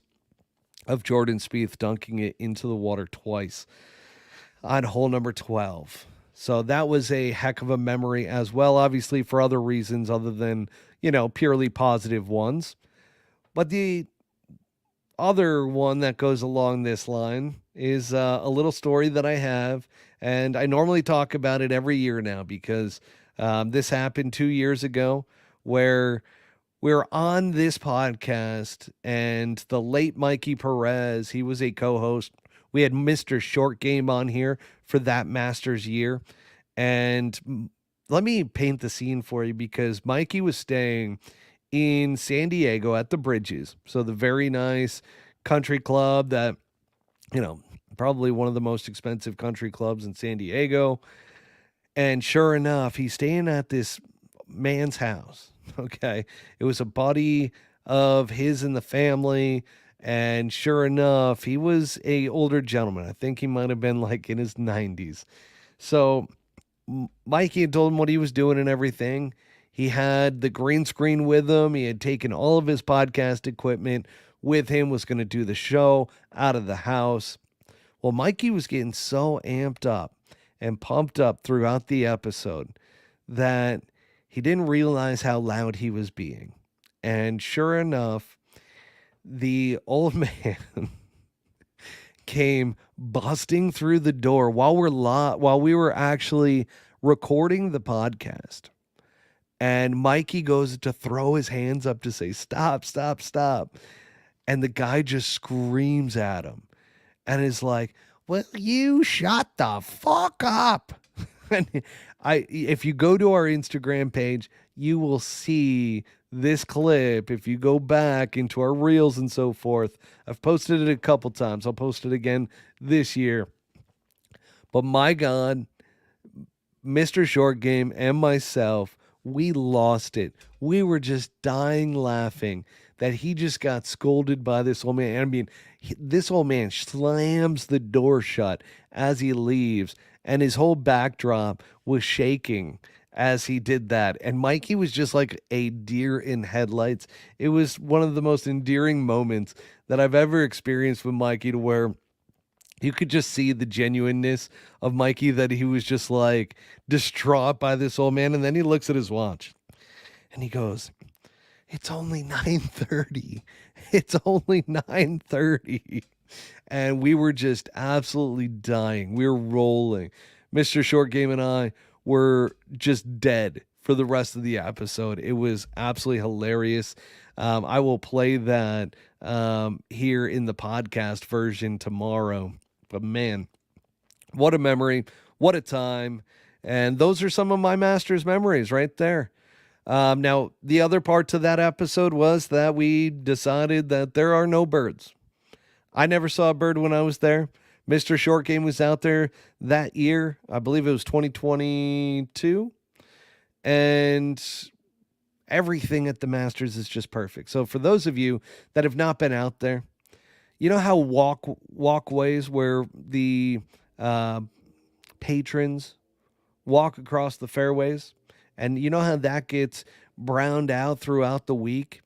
of Jordan Spieth dunking it into the water twice on hole number 12. So that was a heck of a memory as well, obviously for other reasons other than, purely positive ones. But the other one that goes along this line is a little story that I have, and I normally talk about it every year now because this happened 2 years ago where we're on this podcast and the late Mikey Perez, he was a co-host. We had Mr. Short Game on here for that Masters year. And let me paint the scene for you because Mikey was staying in San Diego at the Bridges. So the very nice country club that, probably one of the most expensive country clubs in San Diego. And sure enough, he's staying at this man's house. Okay. It was a buddy of his in the family. And sure enough, he was a older gentleman. I think he might have been like in his 90s. So Mikey had told him what he was doing and everything. He had the green screen with him. He had taken all of his podcast equipment with him, was going to do the show out of the house. Well, Mikey was getting so amped up and pumped up throughout the episode that he didn't realize how loud he was being. And sure enough, the old man came busting through the door while we were actually recording the podcast. And Mikey goes to throw his hands up to say, "Stop, stop, stop." And the guy just screams at him and is like, "Well, you shut the fuck up." And if you go to our Instagram page, you will see this clip. If you go back into our reels and so forth, I've posted it a couple times. I'll post it again this year. But my God, Mr. Short Game and myself, we lost it. We were just dying laughing that he just got scolded by this old man. I mean, this old man slams the door shut as he leaves, and his whole backdrop was shaking as he did that. And Mikey was just like a deer in headlights. It was one of the most endearing moments that I've ever experienced with Mikey, to where you could just see the genuineness of Mikey, that he was just like distraught by this old man. And then he looks at his watch and he goes, "It's only 9:30. It's only 9:30. And we were just absolutely dying. We were rolling. Mr. Short Game and I were just dead for the rest of the episode. It was absolutely hilarious. I will play that here in the podcast version tomorrow. But man, what a memory. What a time. And those are some of my Masters memories right there. Now, the other part to that episode was that we decided that there are no birds. I never saw a bird when I was there. Mr. Short Game was out there that year. I believe it was 2022. And everything at the Masters is just perfect. So for those of you that have not been out there, you know how walkways where the patrons walk across the fairways? And you know how that gets browned out throughout the week?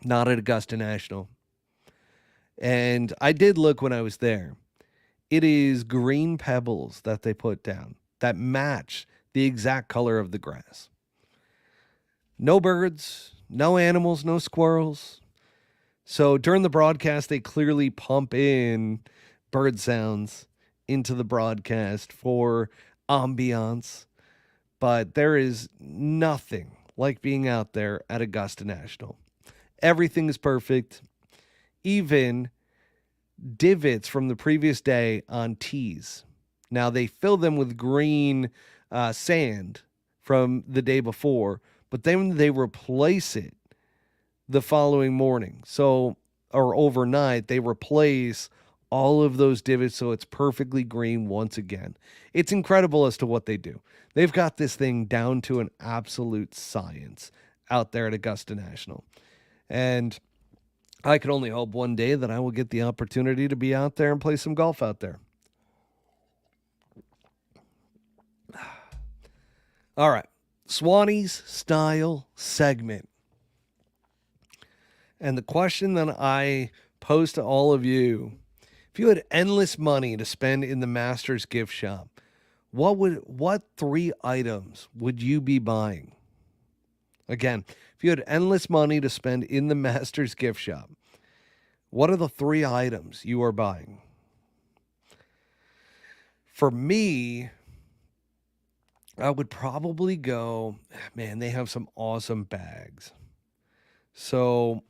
Not at Augusta National. And I did look when I was there. It is green pebbles that they put down that match the exact color of the grass. No birds, no animals, no squirrels. So during the broadcast, they clearly pump in bird sounds into the broadcast for ambiance. But there is nothing like being out there at Augusta National. Everything is perfect. Even divots from the previous day on tees. Now, they fill them with green sand from the day before, but then they replace it the following morning. So, or overnight, they replace all of those divots so it's perfectly green once again. It's incredible as to what they do. They've got this thing down to an absolute science out there at Augusta National. And I can only hope one day that I will get the opportunity to be out there and play some golf out there. All right. Swannies style segment. And the question that I pose to all of you, if you had endless money to spend in the Masters gift shop, what 3 items would you be buying? Again, if you had endless money to spend in the Masters gift shop, what are the 3 items you are buying? For me, I would probably go, man, they have some awesome bags. So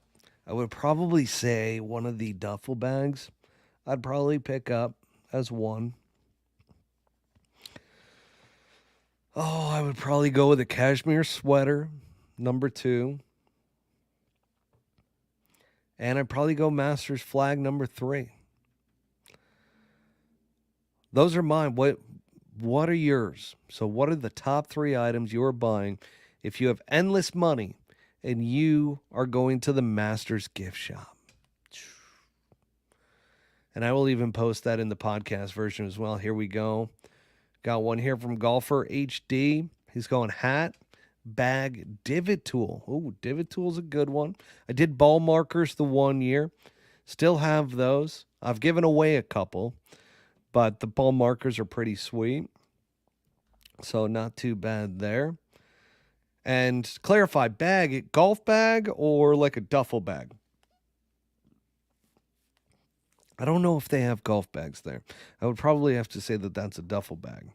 I would probably say one of the duffel bags I'd probably pick up as one. Oh, I would probably go with a cashmere sweater, number 2. And I'd probably go Masters flag, number 3. Those are mine. What are yours? So what are the top 3 items you are buying if you have endless money and you are going to the Masters gift shop? And I will even post that in the podcast version as well. Here we go. Got one here from Golfer HD. He's going hat, bag, divot tool. Oh, divot tool's a good one. I did ball markers the one year. Still have those. I've given away a couple, but the ball markers are pretty sweet. So not too bad there. And clarify, bag, golf bag or like a duffel bag? I don't know if they have golf bags there. I would probably have to say that that's a duffel bag.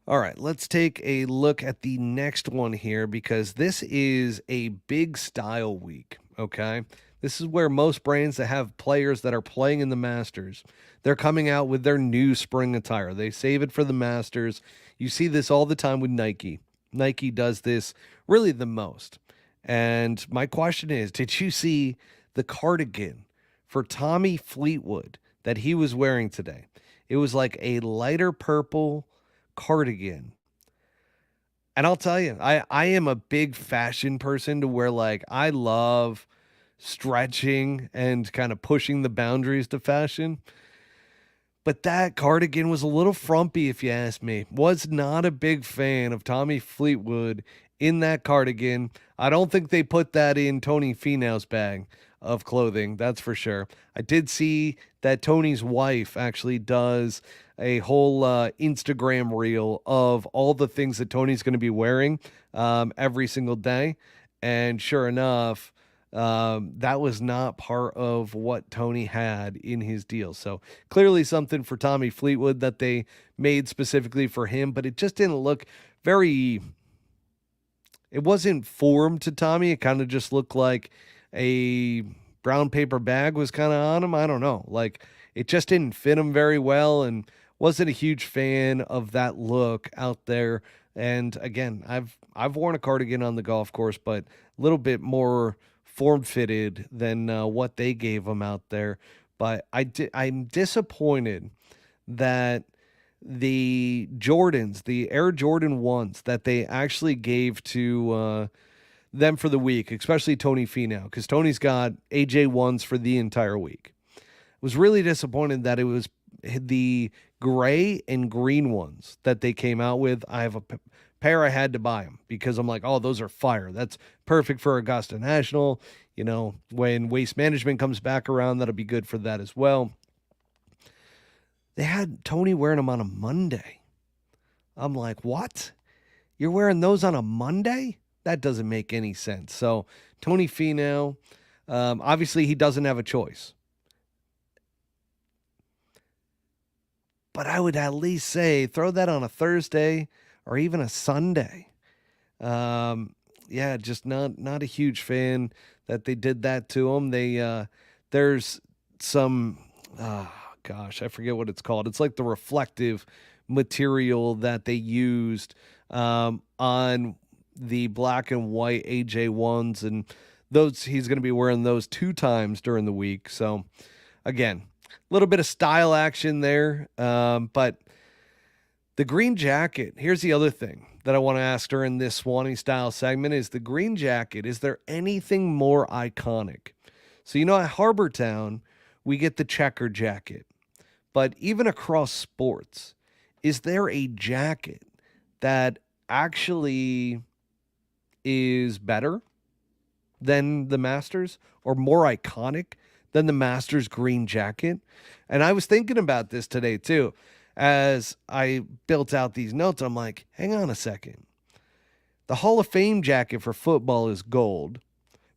All right, let's take a look at the next one here because this is a big style week, okay? This is where most brands that have players that are playing in the Masters, they're coming out with their new spring attire. They save it for the Masters. You see this all the time with Nike. Nike does this really the most. And my question is, did you see the cardigan for Tommy Fleetwood that he was wearing today? It was like a lighter purple cardigan. And I'll tell you, I am a big fashion person to where like I love stretching and kind of pushing the boundaries to fashion. But that cardigan was a little frumpy, if you ask me. Was not a big fan of Tommy Fleetwood in that cardigan. I don't think they put that in Tony Finau's bag of clothing, that's for sure. I did see that Tony's wife actually does a whole Instagram reel of all the things that Tony's going to be wearing every single day. And sure enough, that was not part of what Tony had in his deal. So clearly something for Tommy Fleetwood that they made specifically for him, but it just didn't look very, it wasn't formed to Tommy. It kind of just looked like a brown paper bag was kind of on him. I don't know. Like it just didn't fit him very well and wasn't a huge fan of that look out there. And again, I've worn a cardigan on the golf course, but a little bit more form-fitted than what they gave him out there. But I'm disappointed that the Jordans, the Air Jordan 1s that they actually gave to them for the week, especially Tony Finau, because Tony's got AJ 1s for the entire week. Was really disappointed that it was the gray and green ones that they came out with. I have a pair. I had to buy them because I'm like, oh, those are fire. That's perfect for Augusta National. You know, when Waste Management comes back around, that'll be good for that as well. They had Tony wearing them on a Monday. I'm like, what? You're wearing those on a Monday? That doesn't make any sense. So Tony Finau, obviously he doesn't have a choice. But I would at least say throw that on a Thursday or even a Sunday. Yeah, just not a huge fan that they did that to him. They there's some gosh, I forget what it's called. It's like the reflective material that they used on the black and white AJ 1s, and those he's going to be wearing those 2 times during the week. So again, little bit of style action there. But the green jacket, here's the other thing that I want to ask during this Swanee style segment is the green jacket. Is there anything more iconic? So, at Harbor Town, we get the checker jacket. But even across sports, is there a jacket that actually is better than the Masters or more iconic than the Masters green jacket? And I was thinking about this today too as I built out these notes. I'm like, hang on a second. The Hall of Fame jacket for football is gold,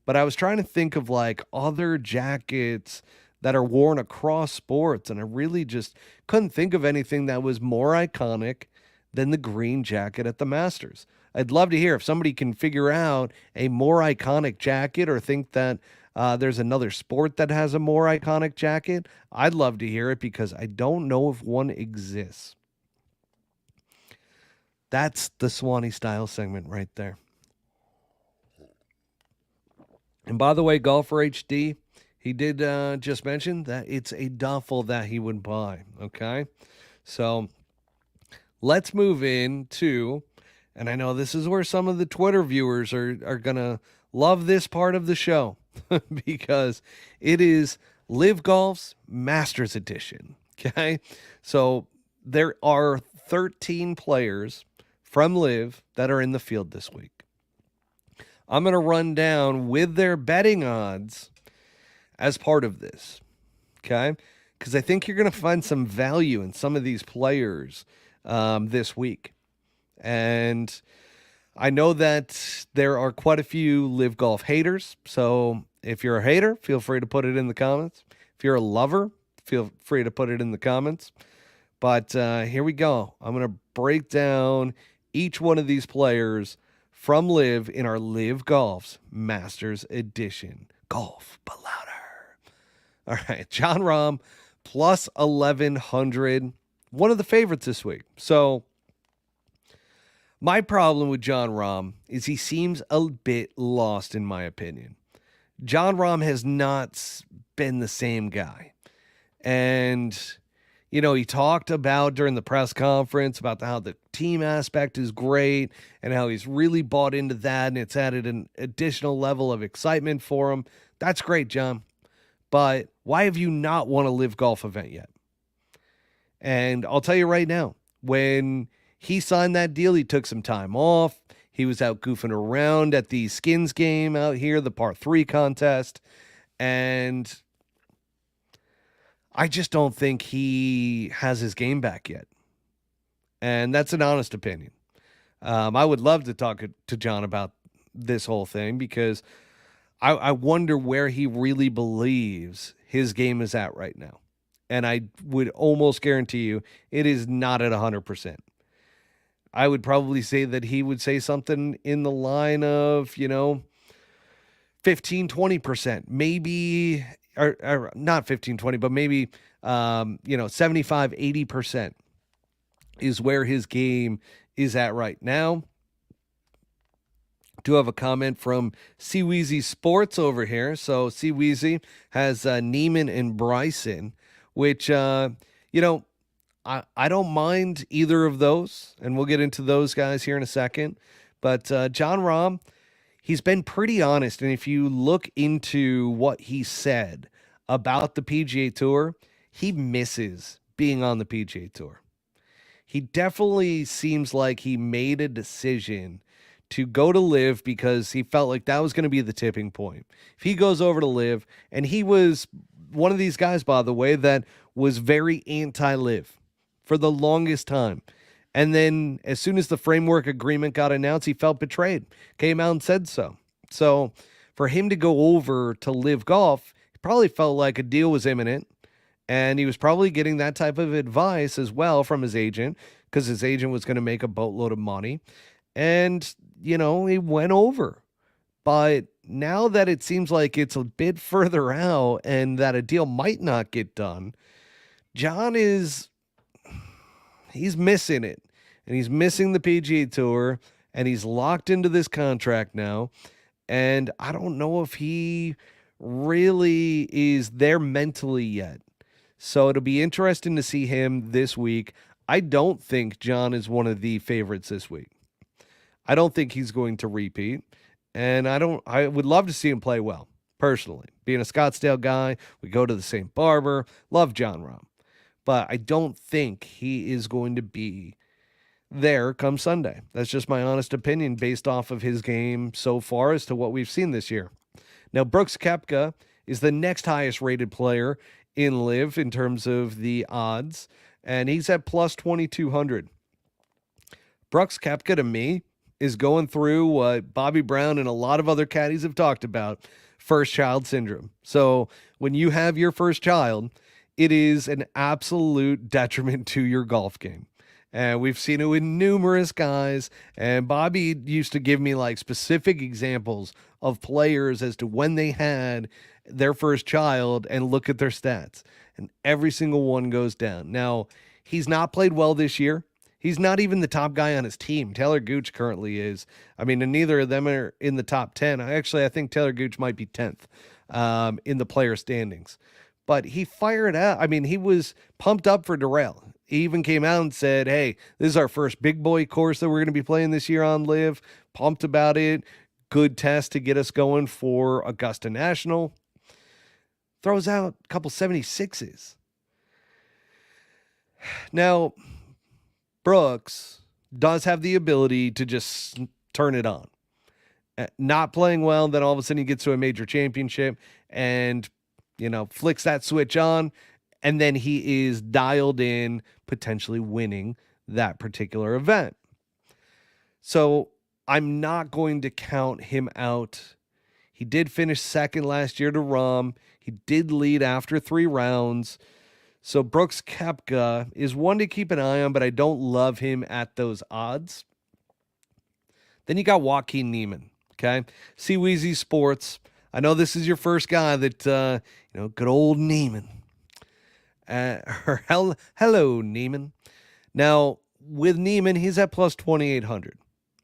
but I was trying to think of like other jackets that are worn across sports, and I really just couldn't think of anything that was more iconic than the green jacket at the Masters. I'd love to hear if somebody can figure out a more iconic jacket or think that there's another sport that has a more iconic jacket. I'd love to hear it because I don't know if one exists. That's the Swanee style segment right there. And by the way, Golfer HD, he did just mention that it's a duffel that he would buy. Okay. So let's move into, and I know this is where some of the Twitter viewers are going to love this part of the show because it is LIV Golf's Masters Edition. Okay. So there are 13 players from LIV that are in the field this week. I'm going to run down with their betting odds as part of this, okay? Because I think you're going to find some value in some of these players this week. And I know that there are quite a few LIV Golf haters. So if you're a hater, feel free to put it in the comments. If you're a lover, feel free to put it in the comments. But here we go. I'm going to break down each one of these players from LIV in our LIV Golf's Masters Edition. Golf, but louder. All right, Jon Rahm plus 1,100. One of the favorites this week. So my problem with Jon Rahm is he seems a bit lost, in my opinion. Jon Rahm has not been the same guy. And, he talked about during the press conference about how the team aspect is great and how he's really bought into that and it's added an additional level of excitement for him. That's great, John. But why have you not won a LIV Golf event yet? And I'll tell you right now, when he signed that deal, he took some time off. He was out goofing around at the skins game out here, the par 3 contest. And I just don't think he has his game back yet. And that's an honest opinion. I would love to talk to John about this whole thing because I wonder where he really believes his game is at right now. And I would almost guarantee you it is not at 100%. I would probably say that he would say something in the line of, 15, 20%, maybe, or not 15, 20, but maybe, 75, 80% is where his game is at right now. Do have a comment from Seaweezy Sports over here. So Seaweezy has Neiman and Bryson, which, I don't mind either of those, and we'll get into those guys here in a second. But Jon Rahm, he's been pretty honest, and if you look into what he said about the PGA Tour, he misses being on the PGA Tour. He definitely seems like he made a decision to go to LIV because he felt like that was going to be the tipping point. If he goes over to LIV, and he was one of these guys, by the way, that was very anti-LIV for the longest time. And then as soon as the framework agreement got announced, he felt betrayed, came out and said so. So for him to go over to LIV Golf, he probably felt like a deal was imminent. And he was probably getting that type of advice as well from his agent because his agent was going to make a boatload of money. And, he went over. But now that it seems like it's a bit further out and that a deal might not get done, John he's missing it. And he's missing the PGA Tour. And he's locked into this contract now. And I don't know if he really is there mentally yet So it'll be interesting to see him this week. I don't think John is one of the favorites this week. I don't think he's going to repeat. And I would love to see him play well, personally. Being a Scottsdale guy, we go to the same barber, love John Rahm. But I don't think he is going to be there come Sunday. That's just my honest opinion based off of his game so far as to what we've seen this year. Now, Brooks Koepka is the next highest rated player in LIV in terms of the odds, and he's at plus 2,200. Brooks Koepka, to me, is going through what Bobby Brown and a lot of other caddies have talked about, first child syndrome. So when you have your first child, it is an absolute detriment to your golf game. And we've seen it with numerous guys. And Bobby used to give me like specific examples of players as to when they had their first child and look at their stats. And every single one goes down. Now, he's not played well this year. He's not even the top guy on his team. Taylor Gooch currently is. I mean, and neither of them are in the top 10. I think Taylor Gooch might be 10th in the player standings. But he fired out. I mean, he was pumped up for Durrell. He even came out and said, hey, this is our first big boy course that we're going to be playing this year on LIV. Pumped about it. Good test to get us going for Augusta National. Throws out a couple 76s. Now, Brooks does have the ability to just turn it on. Not playing well, then all of a sudden he gets to a major championship and, flicks that switch on, and then he is dialed in, potentially winning that particular event. So I'm not going to count him out. He did finish second last year to Rahm. He did lead after 3 rounds. So Brooks Koepka is one to keep an eye on, but I don't love him at those odds. Then you got Joaquin Niemann, okay? Swanie Sports. I know this is your first guy that, good old Niemann. Hello, Niemann. Now, with Niemann, he's at plus 2,800.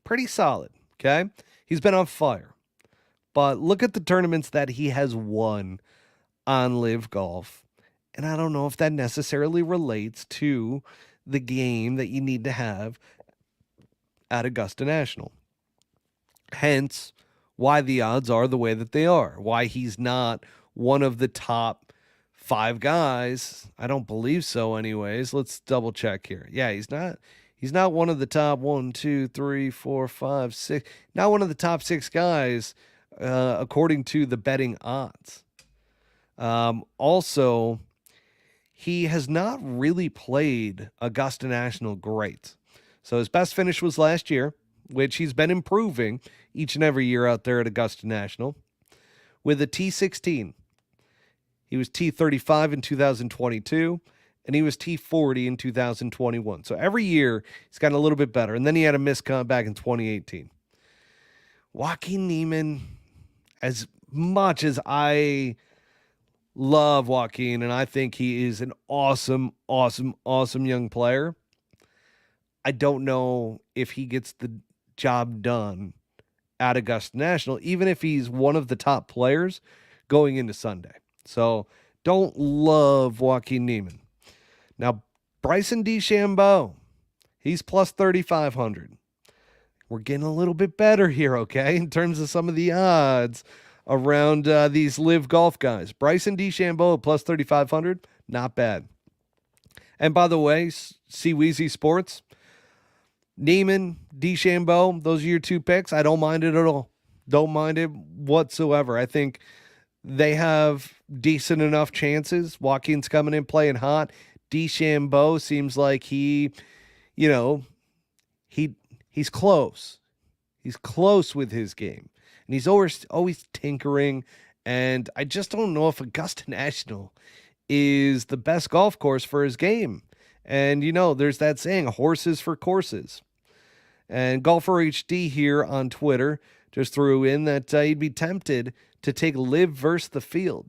Pretty solid, okay? He's been on fire. But look at the tournaments that he has won on LIV Golf. And I don't know if that necessarily relates to the game that you need to have at Augusta National. Hence, why the odds are the way that they are. Why he's not one of the top 5 guys. I don't believe so anyways. Let's double check here. Yeah, he's not one of the top 1, 2, 3, 4, 5, 6. Not one of the top 6 guys according to the betting odds. Also, he has not really played Augusta National great. So his best finish was last year, which he's been improving each and every year out there at Augusta National, with a T16. He was T35 in 2022, and he was T40 in 2021. So every year, he's gotten a little bit better. And then he had a miscut back in 2018. Joaquin Niemann, as much as I love Joaquin, and I think he is an awesome, awesome, awesome young player, I don't know if he gets the job done at Augusta National, even if he's one of the top players going into Sunday. So don't love Joaquin Niemann. Now, Bryson DeChambeau, he's plus 3,500. We're getting a little bit better here, okay, in terms of some of the odds around these LIV Golf guys. Bryson DeChambeau plus 3,500, not bad. And by the way, Swanie Sports, Niemann, DeChambeau, those are your 2 picks. I don't mind it at all. Don't mind it whatsoever. I think they have decent enough chances. Joaquin's coming in playing hot. DeChambeau seems like he's close. He's close with his game. And he's always tinkering. And I just don't know if Augusta National is the best golf course for his game. And, there's that saying, horses for courses. And Golfer HD here on Twitter just threw in that he'd be tempted to take LIV versus the field.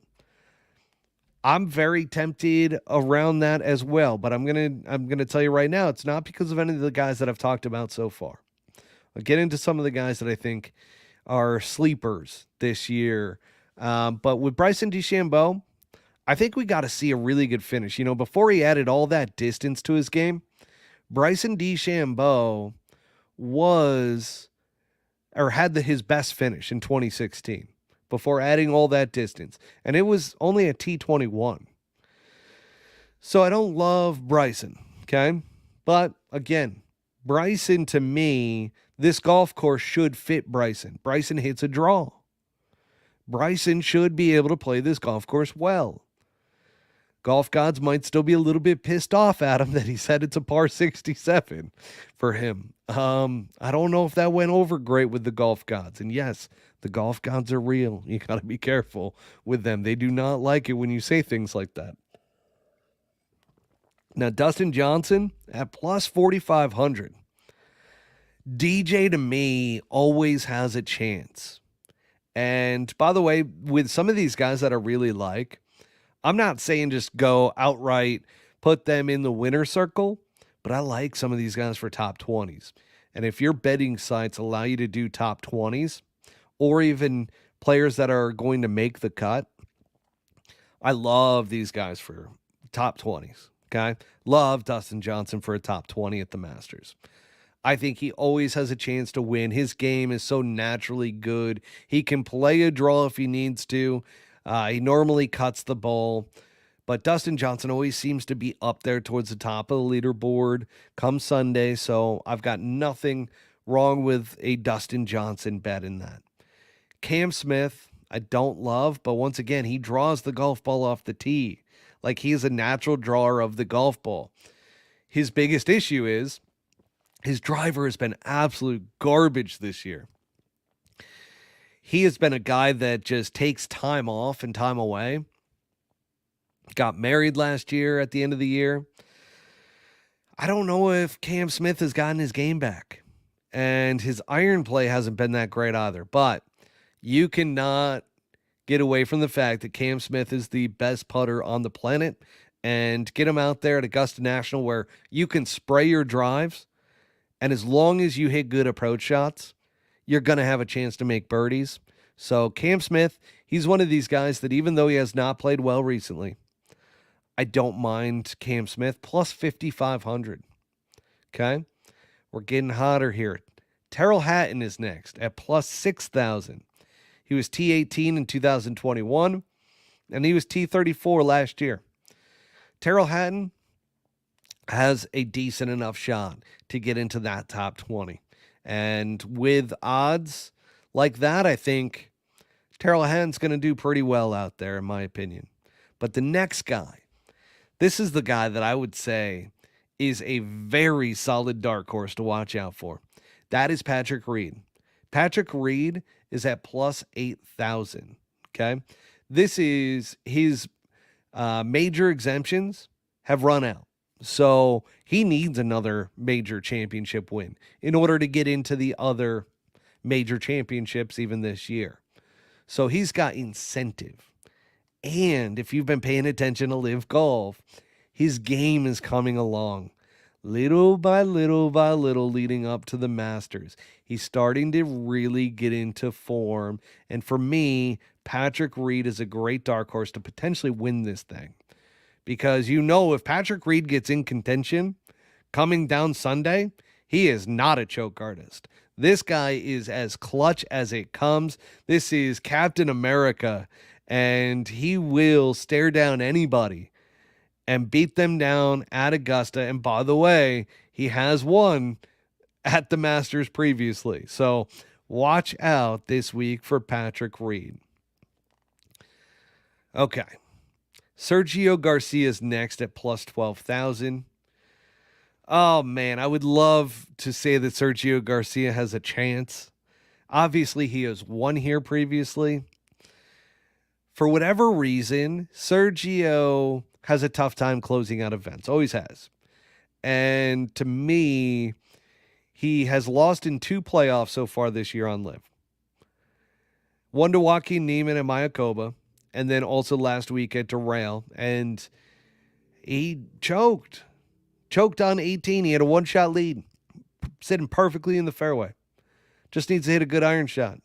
I'm very tempted around that as well, but I'm gonna tell you right now, it's not because of any of the guys that I've talked about so far. I'll get into some of the guys that I think are sleepers this year. But with Bryson DeChambeau, I think we got to see a really good finish. You know, before he added all that distance to his game, Bryson DeChambeau was or had his best finish in 2016 before adding all that distance. And it was only a T21. So I don't love Bryson, okay? But again, Bryson to me, this golf course should fit Bryson. Bryson hits a draw. Bryson should be able to play this golf course well. Golf gods might still be a little bit pissed off at him that he said it's a par 67 for him. I don't know if that went over great with the golf gods. And yes, the golf gods are real. You got to be careful with them. They do not like it when you say things like that. Now, Dustin Johnson at plus 4,500. DJ to me always has a chance. And by the way, with some of these guys that I really like, I'm not saying just go outright, put them in the winner circle, but I like some of these guys for top 20s. And if your betting sites allow you to do top 20s or even players that are going to make the cut, I love these guys for top 20s. Okay. Love Dustin Johnson for a top 20 at the Masters. I think he always has a chance to win. His game is so naturally good. He can play a draw if he needs to. He normally cuts the ball, but Dustin Johnson always seems to be up there towards the top of the leaderboard come Sunday. So I've got nothing wrong with a Dustin Johnson bet in that. Cam Smith, I don't love, but once again, he draws the golf ball off the tee. Like he's a natural drawer of the golf ball. His biggest issue is his driver has been absolute garbage this year. He has been a guy that just takes time off and time away. Got married last year at the end of the year. I don't know if Cam Smith has gotten his game back. And his iron play hasn't been that great either. But you cannot get away from the fact that Cam Smith is the best putter on the planet. And get him out there at Augusta National where you can spray your drives. And as long as you hit good approach shots, you're going to have a chance to make birdies. So Cam Smith, he's one of these guys that even though he has not played well recently, I don't mind Cam Smith plus 5,500. Okay. We're getting hotter here. Terrell Hatton is next at plus 6,000. He was T18 in 2021 and he was T34 last year. Terrell Hatton has a decent enough shot to get into that top 20. And with odds like that, I think Terrell Hatton's going to do pretty well out there, in my opinion. But the next guy, this is the guy that I would say is a very solid dark horse to watch out for. That is Patrick Reed. Patrick Reed is at plus 8,000. Okay. This is his major exemptions have run out. So he needs another major championship win in order to get into the other major championships even this year. So he's got incentive. And if you've been paying attention to LIV Golf, his game is coming along little by little by little leading up to the Masters. He's starting to really get into form. And for me, Patrick Reed is a great dark horse to potentially win this thing. Because you know if Patrick Reed gets in contention coming down Sunday, he is not a choke artist. This guy is as clutch as it comes. This is Captain America, and he will stare down anybody and beat them down at Augusta. And by the way, he has won at the Masters previously. So watch out this week for Patrick Reed. Okay. Sergio Garcia's next at plus 12,000. Oh, man, I would love to say that Sergio Garcia has a chance. Obviously, he has won here previously. For whatever reason, Sergio has a tough time closing out events. Always has. And to me, he has lost in 2 playoffs so far this year on LIV. One to Joaquin Niemann and Mayakoba. And then also last week at Doral. And he choked. Choked on 18. He had a 1-shot lead. Sitting perfectly in the fairway. Just needs to hit a good iron shot.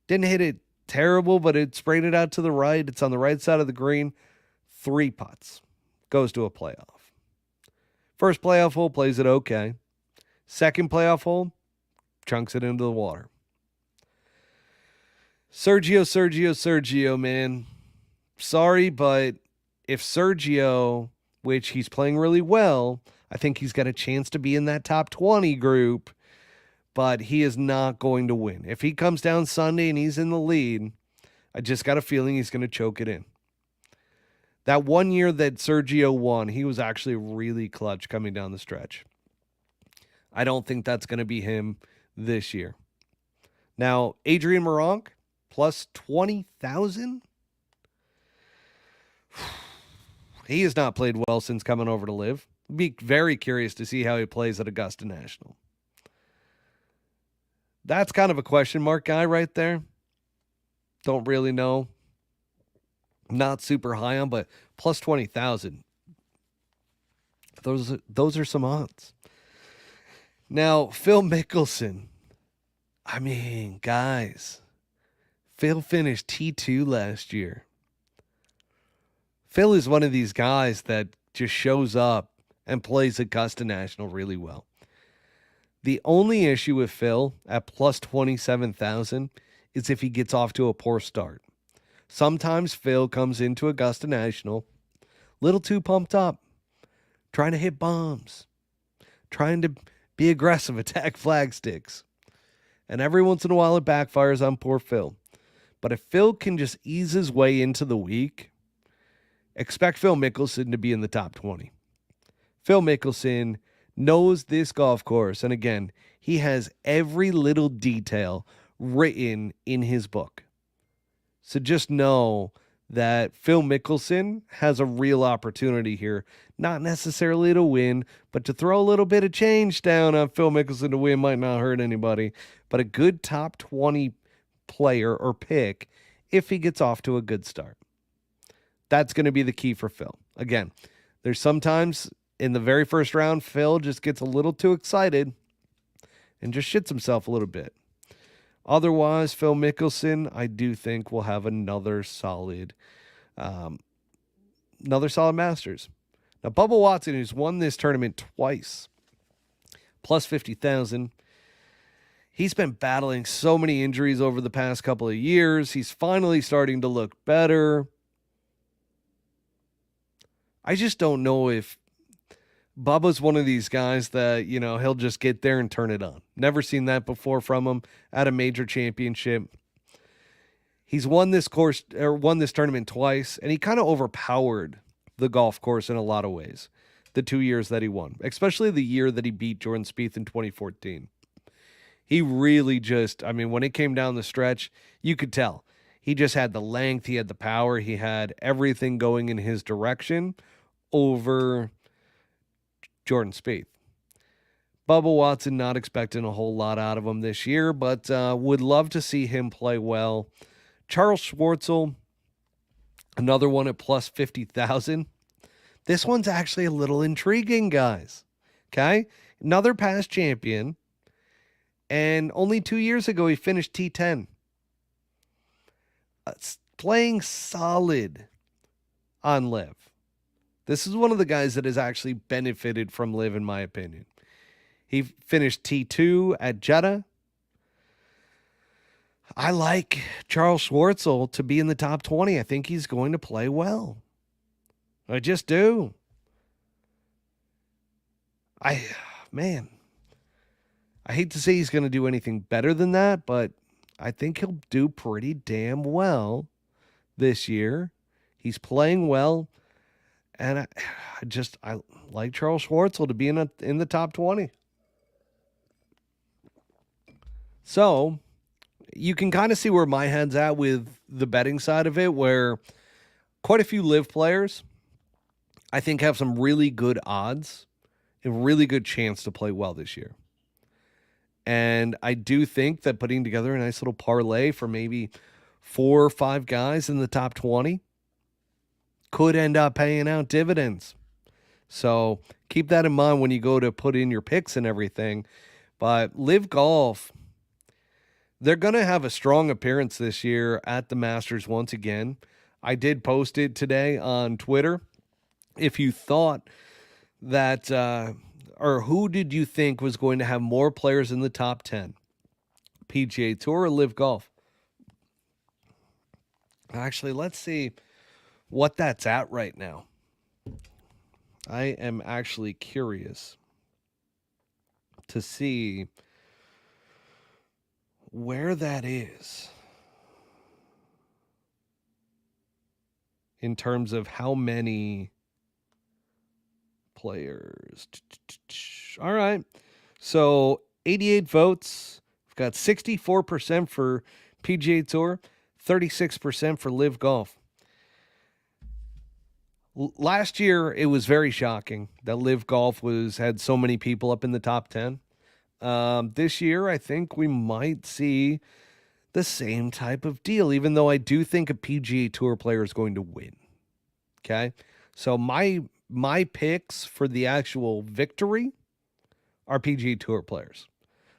Didn't hit it terrible, but it sprayed it out to the right. It's on the right side of the green. 3 putts. Goes to a playoff. First playoff hole, plays it okay. Second playoff hole, chunks it into the water. Sergio, man. Sorry, but if Sergio, which he's playing really well, I think he's got a chance to be in that top 20 group, but he is not going to win. If he comes down Sunday and he's in the lead, I just got a feeling he's going to choke it in. That one year that Sergio won, he was actually really clutch coming down the stretch. I don't think that's going to be him this year. Now, Adrian Meronk, plus 20,000. He has not played well since coming over to LIV. Be very curious to see how he plays at Augusta National. That's kind of a question mark guy right there. Don't really know. Not super high on, but plus 20,000. Those are some odds. Now, Phil Mickelson. I mean, guys, Phil finished T2 last year. Phil is one of these guys that just shows up and plays Augusta National really well. The only issue with Phil at plus 27,000 is if he gets off to a poor start. Sometimes Phil comes into Augusta National a little too pumped up, trying to hit bombs, trying to be aggressive, attack flag sticks. And every once in a while it backfires on poor Phil. But if Phil can just ease his way into the week, expect Phil Mickelson to be in the top 20. Phil Mickelson knows this golf course. And again, he has every little detail written in his book. So just know that Phil Mickelson has a real opportunity here, not necessarily to win, but to throw a little bit of change down on Phil Mickelson to win might not hurt anybody, but a good top 20 player or pick if he gets off to a good start. That's going to be the key for Phil. Again, there's sometimes in the very first round, Phil just gets a little too excited and just shits himself a little bit. Otherwise, Phil Mickelson, I do think will have another solid Masters. Now, Bubba Watson, who's won this tournament twice, plus 50,000. He's been battling so many injuries over the past couple of years. He's finally starting to look better. I just don't know if Bubba's one of these guys that, he'll just get there and turn it on. Never seen that before from him at a major championship. He's won this tournament twice, and he kind of overpowered the golf course in a lot of ways. The 2 years that he won, especially the year that he beat Jordan Spieth in 2014. He really when it came down the stretch, you could tell. He just had the length, he had the power, he had everything going in his direction over Jordan Spieth. Bubba Watson, not expecting a whole lot out of him this year, but would love to see him play well. Charles Schwartzel, another one at plus 50,000. This one's actually a little intriguing, guys. Okay? Another past champion, and only 2 years ago he finished T10. Playing solid on LIV. This is one of the guys that has actually benefited from LIV, in my opinion. He finished T2 at Jeddah. I like Charles Schwartzel to be in the top 20. I think he's going to play well. I just do. I hate to say he's going to do anything better than that, but I think he'll do pretty damn well this year. He's playing well. And I like Charles Schwartzel to be in the top 20. So you can kind of see where my head's at with the betting side of it, where quite a few LIV players, I think, have some really good odds and really good chance to play well this year. And I do think that putting together a nice little parlay for maybe 4 or 5 guys in the top 20 could end up paying out dividends. So keep that in mind when you go to put in your picks and everything. But LIV Golf, they're going to have a strong appearance this year at the Masters once again. I did post it today on Twitter. If you thought that, or who did you think was going to have more players in the top 10? PGA Tour or LIV Golf? Actually, let's see what that's at right now. I am actually curious to see where that is in terms of how many players. All right. So 88 votes. We've got 64% for PGA Tour, 36% for LIV Golf. Last year, it was very shocking that LIV Golf had so many people up in the top 10. This year, I think we might see the same type of deal, even though I do think a PGA Tour player is going to win. Okay? So my picks for the actual victory are PGA Tour players.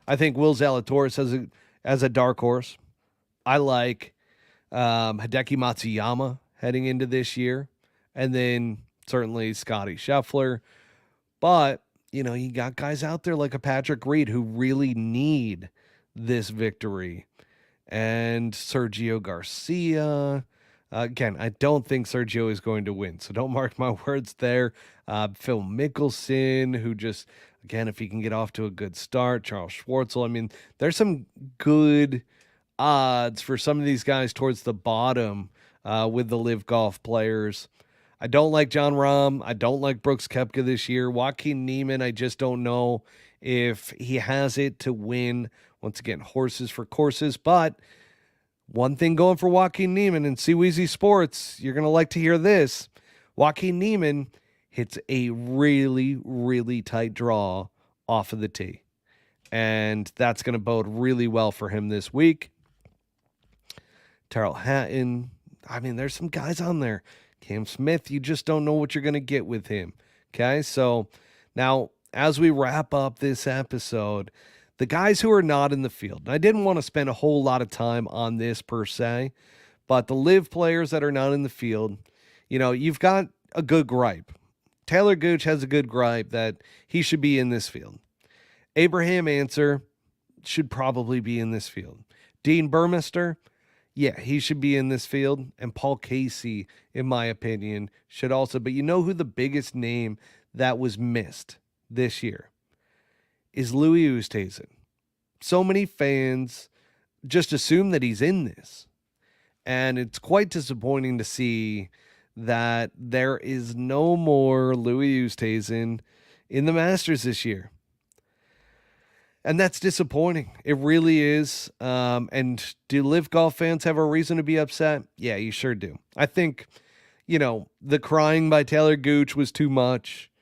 I think Will Zalatoris as a dark horse. I like Hideki Matsuyama heading into this year. And then certainly Scotty Scheffler. But, you got guys out there like a Patrick Reed who really need this victory. And Sergio Garcia. Again, I don't think Sergio is going to win, so don't mark my words there. Phil Mickelson, who just, again, if he can get off to a good start. Charles Schwartzel. I mean, there's some good odds for some of these guys towards the bottom with the LIV Golf players. I don't like John Rahm. I don't like Brooks Koepka this year. Joaquin Niemann, I just don't know if he has it to win. Once again, horses for courses. But one thing going for Joaquin Niemann and Seaweezy Sports, you're going to like to hear this. Joaquin Niemann hits a really, really tight draw off of the tee. And that's going to bode really well for him this week. Terrell Hatton. I mean, there's some guys on there. Cam Smith, you just don't know what you're going to get with him. Okay, so now as we wrap up this episode, the guys who are not in the field, and I didn't want to spend a whole lot of time on this per se, but the LIV players that are not in the field, you've got a good gripe. Taylor Gooch has a good gripe that he should be in this field. Abraham Answer should probably be in this field. Dean Burmester, yeah, he should be in this field. And Paul Casey, in my opinion, should also. But you know who the biggest name that was missed this year is Louis Oosthuizen. So many fans just assume that he's in this. And it's quite disappointing to see that there is no more Louis Oosthuizen in the Masters this year. And that's disappointing. It really is. And do LIV Golf fans have a reason to be upset? Yeah, you sure do. I think, the crying by Taylor Gooch was too much.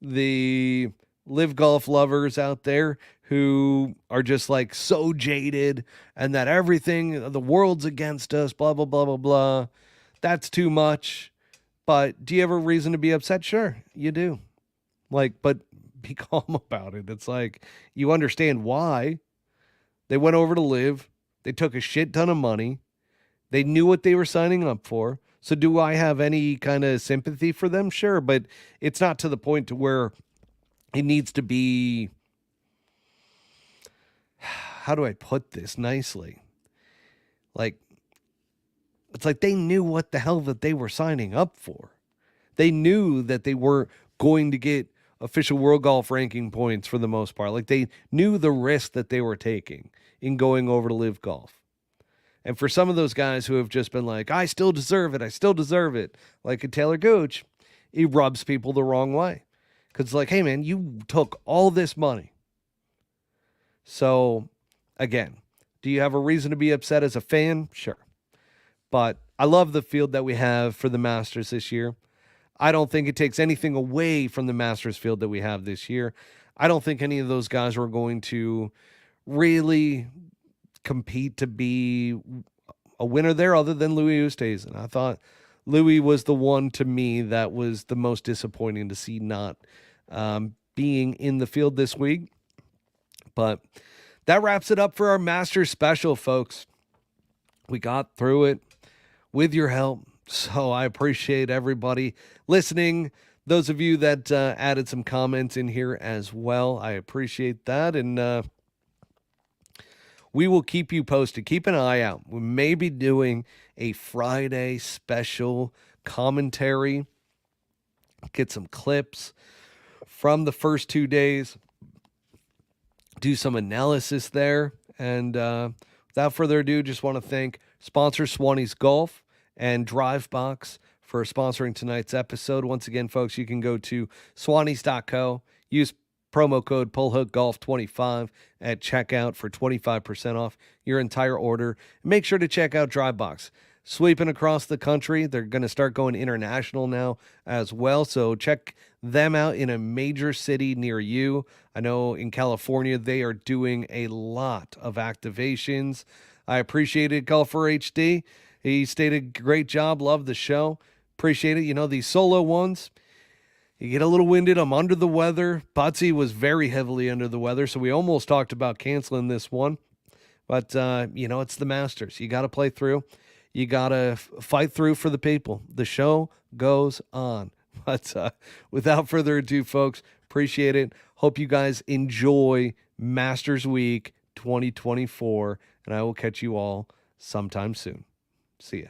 The LIV Golf lovers out there who are just like so jaded and that everything, the world's against us, blah, blah, blah, blah, blah. That's too much. But do you have a reason to be upset? Sure, you do. But be calm about it. It's like, you understand why they went over to LIV. They took a shit ton of money. They knew what they were signing up for. So do I have any kind of sympathy for them? Sure, but it's not to the point to where it needs to be, how do I put this nicely? It's like they knew what the hell that they were signing up for. They knew that they weren't going to get official world golf ranking points for the most part. They knew the risk that they were taking in going over to LIV Golf. And for some of those guys who have just been like, I still deserve it. I still deserve it. Like a Taylor Gooch, he rubs people the wrong way. Because it's like, hey man, you took all this money. So again, do you have a reason to be upset as a fan? Sure. But I love the field that we have for the Masters this year. I don't think it takes anything away from the Masters field that we have this year. I don't think any of those guys are going to really compete to be a winner there other than Louis Oosthuizen. I thought Louis was the one to me that was the most disappointing to see not being in the field this week. But that wraps it up for our Masters special, folks. We got through it with your help, so I appreciate everybody listening. Those of you that added some comments in here as well, I appreciate that. And we will keep you posted. Keep an eye out. We may be doing a Friday special commentary. Get some clips from the first 2 days. Do some analysis there. And without further ado, just want to thank sponsor Swannies Golf and DriveBox for sponsoring tonight's episode. Once again, folks, you can go to swannies.co. Use promo code PullHookGolf25 at checkout for 25% off your entire order. Make sure to check out DriveBox. Sweeping across the country. They're going to start going international now as well. So check them out in a major city near you. I know in California, they are doing a lot of activations. I appreciated Golfer HD. He stated great job. Love the show. Appreciate it. You know, these solo ones, you get a little winded. I'm under the weather. Patsy was very heavily under the weather, so we almost talked about canceling this one. But, you know, it's the Masters. You got to play through. You got to fight through for the people. The show goes on. But without further ado, folks, appreciate it. Hope you guys enjoy Masters Week 2024, and I will catch you all sometime soon. See ya.